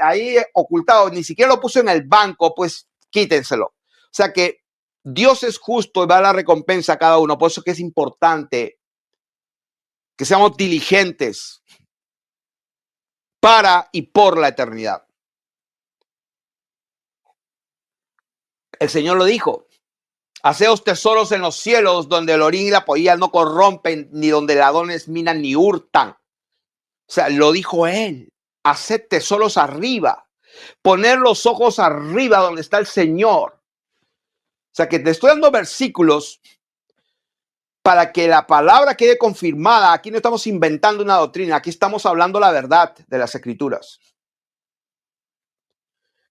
ahí ocultado, ni siquiera lo puso en el banco, pues quítenselo. O sea que Dios es justo y va a dar la recompensa a cada uno. Por eso que es importante que seamos diligentes para y por la eternidad. El Señor lo dijo. Haceos tesoros en los cielos, donde el orín y la polilla no corrompen, ni donde ladrones minan ni hurtan. O sea, lo dijo Él. Haced tesoros arriba. Poner los ojos arriba donde está el Señor. O sea, que te estoy dando versículos para que la palabra quede confirmada. Aquí no estamos inventando una doctrina. Aquí estamos hablando la verdad de las Escrituras.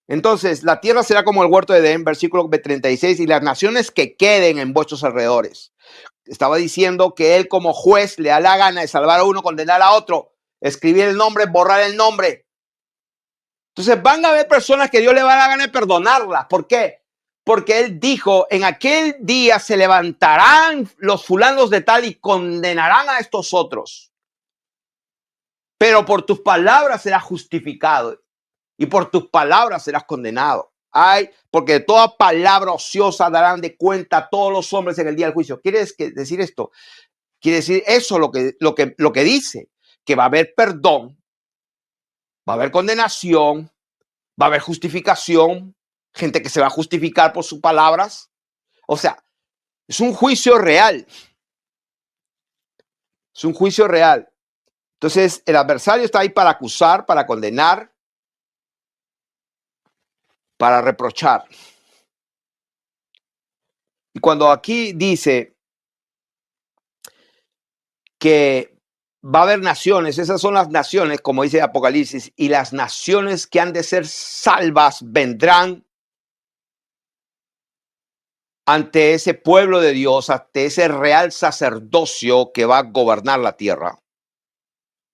Entonces, la tierra será como el huerto de Edén, versículo 36, y las naciones que queden en vuestros alrededores. Estaba diciendo que Él como juez le da la gana de salvar a uno, condenar a otro, escribir el nombre, borrar el nombre. Entonces van a haber personas que Dios le va a dar la gana de perdonarlas. ¿Por qué? Porque Él dijo, en aquel día se levantarán los fulanos de tal y condenarán a estos otros. Pero por tus palabras serás justificado y por tus palabras serás condenado. Ay, porque de toda palabra ociosa darán de cuenta a todos los hombres en el día del juicio. ¿Quiere decir esto? Quiere decir eso lo que dice, que va a haber perdón, va a haber condenación, va a haber justificación, gente que se va a justificar por sus palabras. O sea, es un juicio real. Es un juicio real. Entonces, el adversario está ahí para acusar, para condenar, para reprochar. Y cuando aquí dice que va a haber naciones, esas son las naciones, como dice Apocalipsis, y las naciones que han de ser salvas vendrán ante ese pueblo de Dios, ante ese real sacerdocio que va a gobernar la tierra,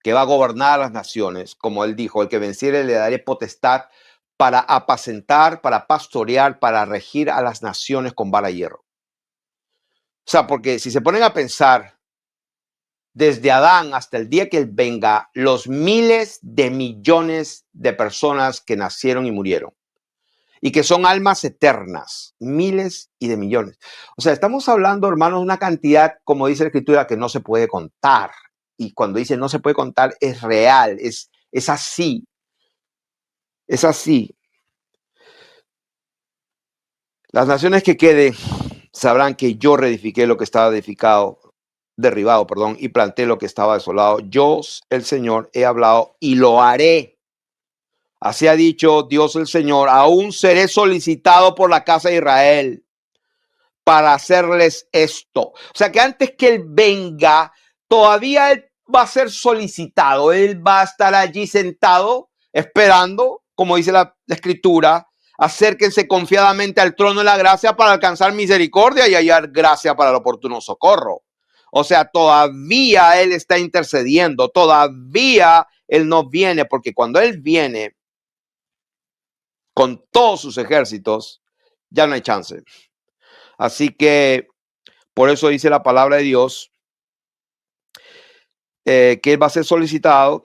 que va a gobernar las naciones. Como Él dijo, el que venciere le daré potestad para apacentar, para pastorear, para regir a las naciones con vara y hierro. O sea, porque si se ponen a pensar, desde Adán hasta el día que Él venga, los miles de millones de personas que nacieron y murieron, y que son almas eternas, miles y de millones. O sea, estamos hablando, hermanos, de una cantidad, como dice la Escritura, que no se puede contar. Y cuando dice no se puede contar, es real, es así. Es así. Las naciones que queden sabrán que yo reedifiqué lo que estaba derribado, y planté lo que estaba desolado. Yo, el Señor, he hablado y lo haré. Así ha dicho Dios el Señor, aún seré solicitado por la casa de Israel para hacerles esto. O sea que antes que Él venga, todavía Él va a ser solicitado. Él va a estar allí sentado, esperando, como dice la Escritura, acérquense confiadamente al trono de la gracia para alcanzar misericordia y hallar gracia para el oportuno socorro. O sea, todavía Él está intercediendo, todavía Él no viene, porque cuando Él viene con todos sus ejércitos, ya no hay chance. Así que por eso dice la palabra de Dios que Él va a ser solicitado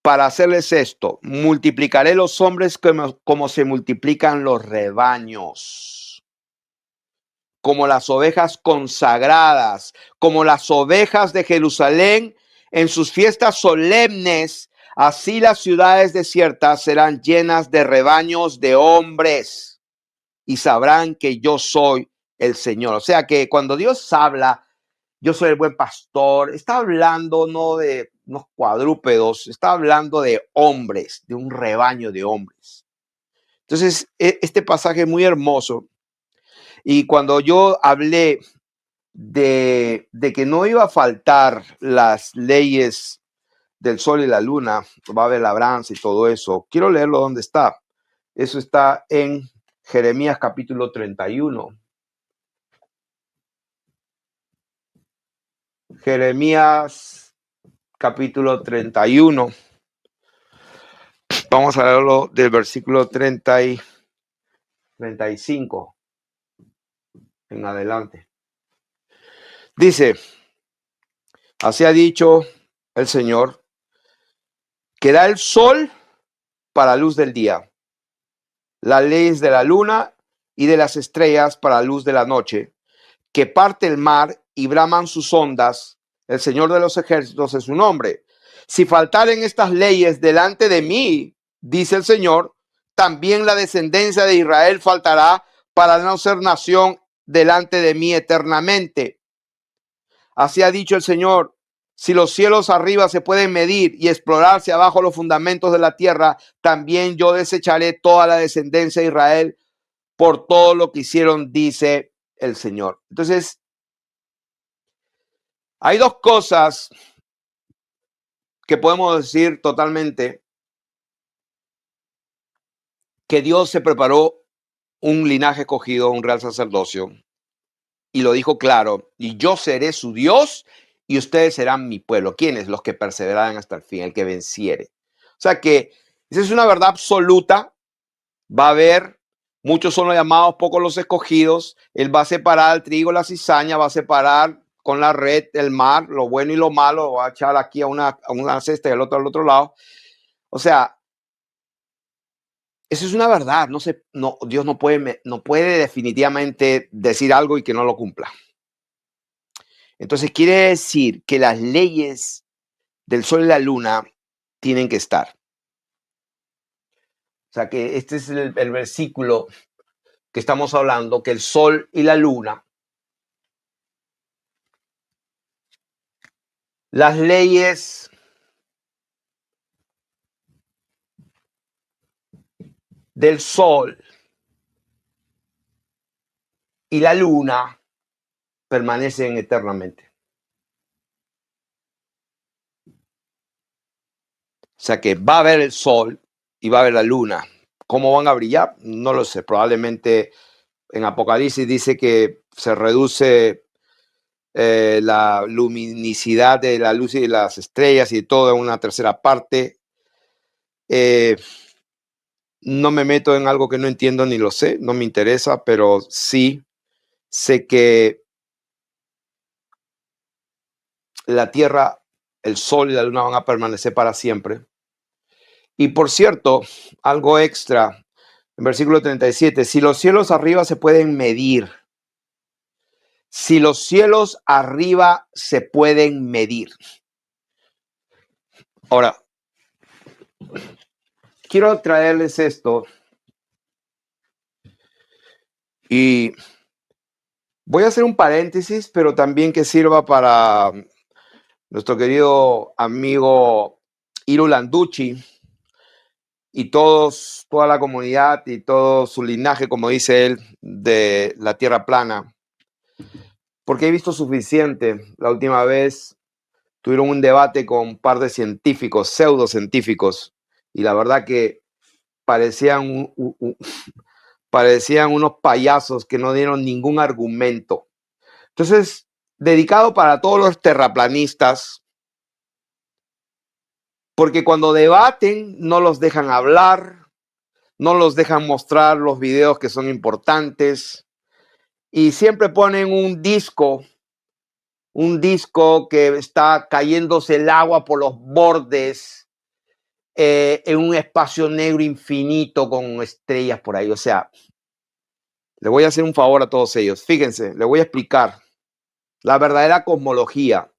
para hacerles esto: multiplicaré los hombres como se multiplican los rebaños, como las ovejas consagradas, como las ovejas de Jerusalén en sus fiestas solemnes. Así las ciudades desiertas serán llenas de rebaños de hombres y sabrán que yo soy el Señor. O sea que cuando Dios habla, yo soy el buen pastor, está hablando no de unos cuadrúpedos, está hablando de hombres, de un rebaño de hombres. Entonces, este pasaje es muy hermoso. Y cuando yo hablé de que no iba a faltar las leyes del sol y la luna, va a haber labranza y todo eso, quiero leerlo donde está. Eso está en Jeremías capítulo 31. Jeremías capítulo 31. Vamos a leerlo del versículo 30 y 35 en adelante. Dice: así ha dicho el Señor, que da el sol para luz del día, las leyes de la luna y de las estrellas para luz de la noche, que parte el mar y braman sus ondas. El Señor de los ejércitos es su nombre. Si faltaren estas leyes delante de mí, dice el Señor, también la descendencia de Israel faltará para no ser nación delante de mí eternamente. Así ha dicho el Señor: si los cielos arriba se pueden medir y explorarse abajo los fundamentos de la tierra, también yo desecharé toda la descendencia de Israel por todo lo que hicieron, dice el Señor. Entonces, hay dos cosas que podemos decir totalmente: que Dios se preparó un linaje escogido, un real sacerdocio, y lo dijo claro: y yo seré su Dios y ustedes serán mi pueblo. ¿Quiénes? Los que perseverarán hasta el fin, el que venciere. O sea que esa es una verdad absoluta. Va a haber, muchos son los llamados, pocos los escogidos. Él va a separar el trigo, la cizaña, va a separar con la red el mar, lo bueno y lo malo, lo va a echar aquí a una cesta y al otro lado. O sea, eso es una verdad. Dios no puede definitivamente decir algo y que no lo cumpla. Entonces quiere decir que las leyes del sol y la luna tienen que estar. O sea que este es el versículo que estamos hablando, que el sol y la luna, las leyes del sol y la luna permanecen eternamente. O sea que va a haber el sol y va a haber la luna. ¿Cómo van a brillar? No lo sé. Probablemente en Apocalipsis dice que se reduce la luminosidad de la luz y de las estrellas y todo en una tercera parte. No me meto en algo que no entiendo ni lo sé, no me interesa, pero sí sé que la Tierra, el Sol y la Luna van a permanecer para siempre. Y por cierto, algo extra, en versículo 37, si los cielos arriba se pueden medir, si los cielos arriba se pueden medir. Ahora, quiero traerles esto y voy a hacer un paréntesis, pero también que sirva para nuestro querido amigo Hiro Landucci y toda la comunidad y todo su linaje, como dice él, de la tierra plana. Porque he visto suficiente. La última vez tuvieron un debate con un par de científicos, pseudocientíficos, y la verdad que parecían unos payasos que no dieron ningún argumento. Entonces, dedicado para todos los terraplanistas, porque cuando debaten no los dejan hablar, no los dejan mostrar los videos que son importantes y siempre ponen un disco que está cayéndose el agua por los bordes en un espacio negro infinito con estrellas por ahí. O sea, le voy a hacer un favor a todos ellos. Fíjense, le voy a explicar la verdadera cosmología.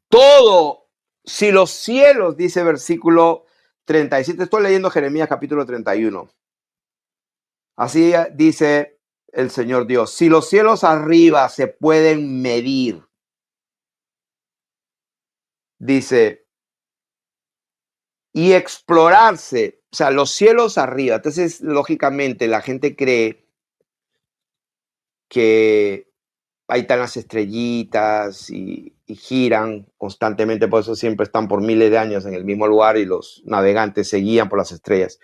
Todo, si los cielos, dice versículo 37, estoy leyendo Jeremías capítulo 31. Así dice el Señor Dios, si los cielos arriba se pueden medir, dice, y explorarse, o sea, los cielos arriba. Entonces, lógicamente, la gente cree que ahí están las estrellitas y giran constantemente, por eso siempre están por miles de años en el mismo lugar y los navegantes se guían por las estrellas.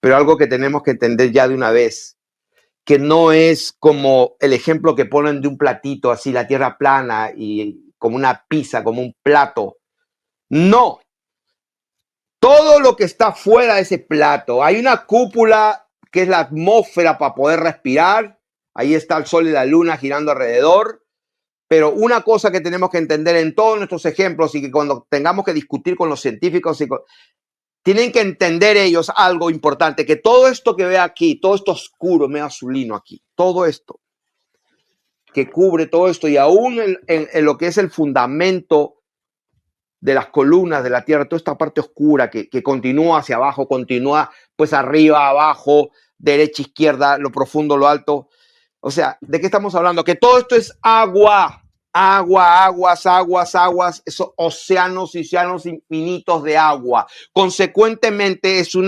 Pero algo que tenemos que entender ya de una vez, que no es como el ejemplo que ponen de un platito, así la tierra plana y como una pizza, como un plato. No, todo lo que está fuera de ese plato, hay una cúpula que es la atmósfera para poder respirar, ahí está el sol y la luna girando alrededor, pero una cosa que tenemos que entender en todos nuestros ejemplos y que cuando tengamos que discutir con los científicos, tienen que entender ellos algo importante, que todo esto que ve aquí, todo esto oscuro, medio azulino aquí, todo esto que cubre todo esto y aún en lo que es el fundamento de las columnas de la Tierra, toda esta parte oscura que continúa hacia abajo, continúa pues arriba, abajo, derecha, izquierda, lo profundo, lo alto. O sea, ¿de qué estamos hablando? Que todo esto es agua, aguas, esos océanos y océanos infinitos de agua. Consecuentemente es un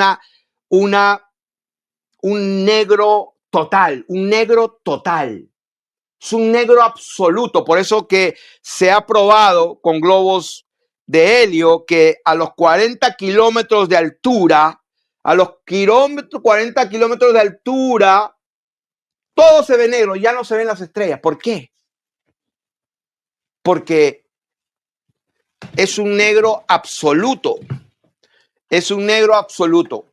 negro total, un negro total. Es un negro absoluto, por eso que se ha probado con globos de helio que a los 40 kilómetros de altura, a los 40 kilómetros de altura, todo se ve negro, ya no se ven las estrellas. ¿Por qué? Porque es un negro absoluto. Es un negro absoluto.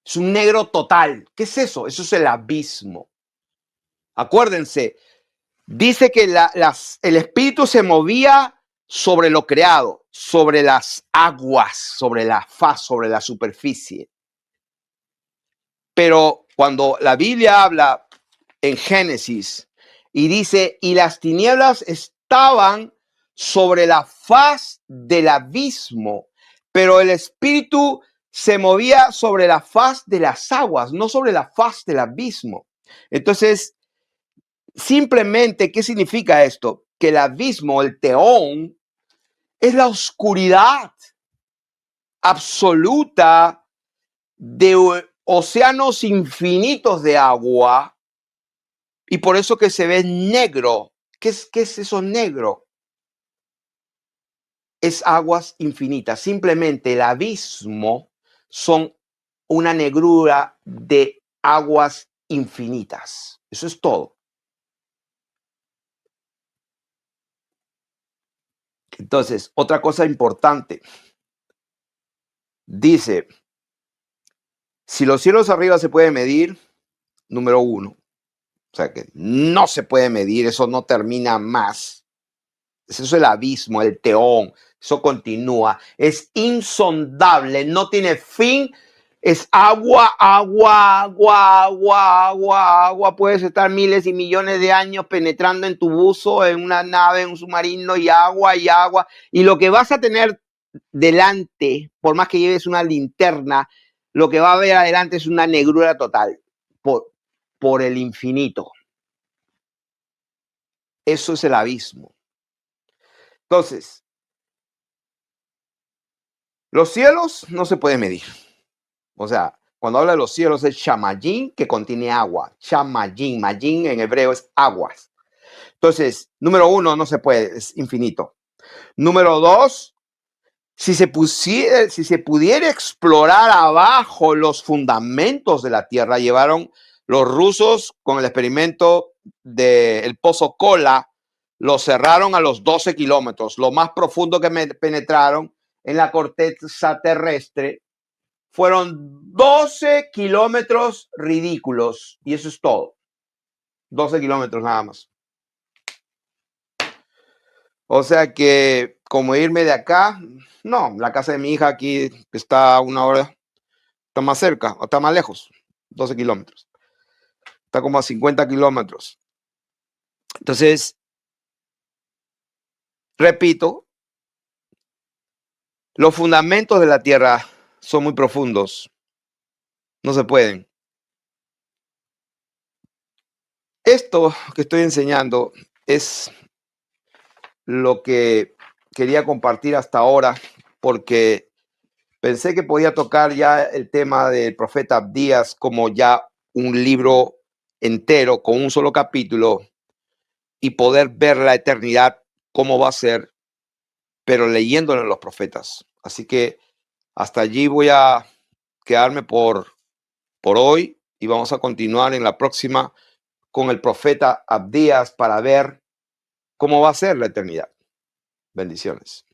Es un negro total. ¿Qué es eso? Eso es el abismo. Acuérdense, dice que el espíritu se movía sobre lo creado, sobre las aguas, sobre la faz, sobre la superficie. Pero cuando la Biblia habla en Génesis y dice, y las tinieblas estaban sobre la faz del abismo, pero el espíritu se movía sobre la faz de las aguas, no sobre la faz del abismo. Entonces, simplemente, ¿qué significa esto? Que el abismo, el teón, es la oscuridad absoluta de océanos infinitos de agua y por eso que se ve negro. ¿Qué es eso negro? Es aguas infinitas. Simplemente el abismo son una negrura de aguas infinitas. Eso es todo. Entonces, otra cosa importante. Dice, si los cielos arriba se puede medir, número uno. O sea que no se puede medir, eso no termina más. Eso es el abismo, el teón. Eso continúa. Es insondable, no tiene fin. Es agua. Puedes estar miles y millones de años penetrando en tu buzo, en una nave, en un submarino, y agua. Y lo que vas a tener delante, por más que lleves una linterna, lo que va a haber adelante es una negrura total por el infinito. Eso es el abismo. Entonces, los cielos no se pueden medir. O sea, cuando habla de los cielos es Shamayim, que contiene agua. Shamayim, Mayim en hebreo es aguas. Entonces, número uno, no se puede, es infinito. Número dos, si se pudiera explorar abajo los fundamentos de la Tierra, llevaron los rusos con el experimento del pozo Kola, lo cerraron a los 12 kilómetros. Lo más profundo que penetraron en la corteza terrestre fueron 12 kilómetros ridículos. Y eso es todo. 12 kilómetros nada más. O sea que como irme de acá. No, la casa de mi hija aquí está a una hora, está más cerca, o está más lejos, 12 kilómetros. Está como a 50 kilómetros. Entonces, repito, los fundamentos de la tierra son muy profundos. No se pueden. Esto que estoy enseñando es lo que quería compartir hasta ahora, porque pensé que podía tocar ya el tema del profeta Abdías como ya un libro entero con un solo capítulo y poder ver la eternidad cómo va a ser, pero leyéndolo en los profetas. Así que hasta allí voy a quedarme por hoy y vamos a continuar en la próxima con el profeta Abdías para ver cómo va a ser la eternidad. Bendiciones.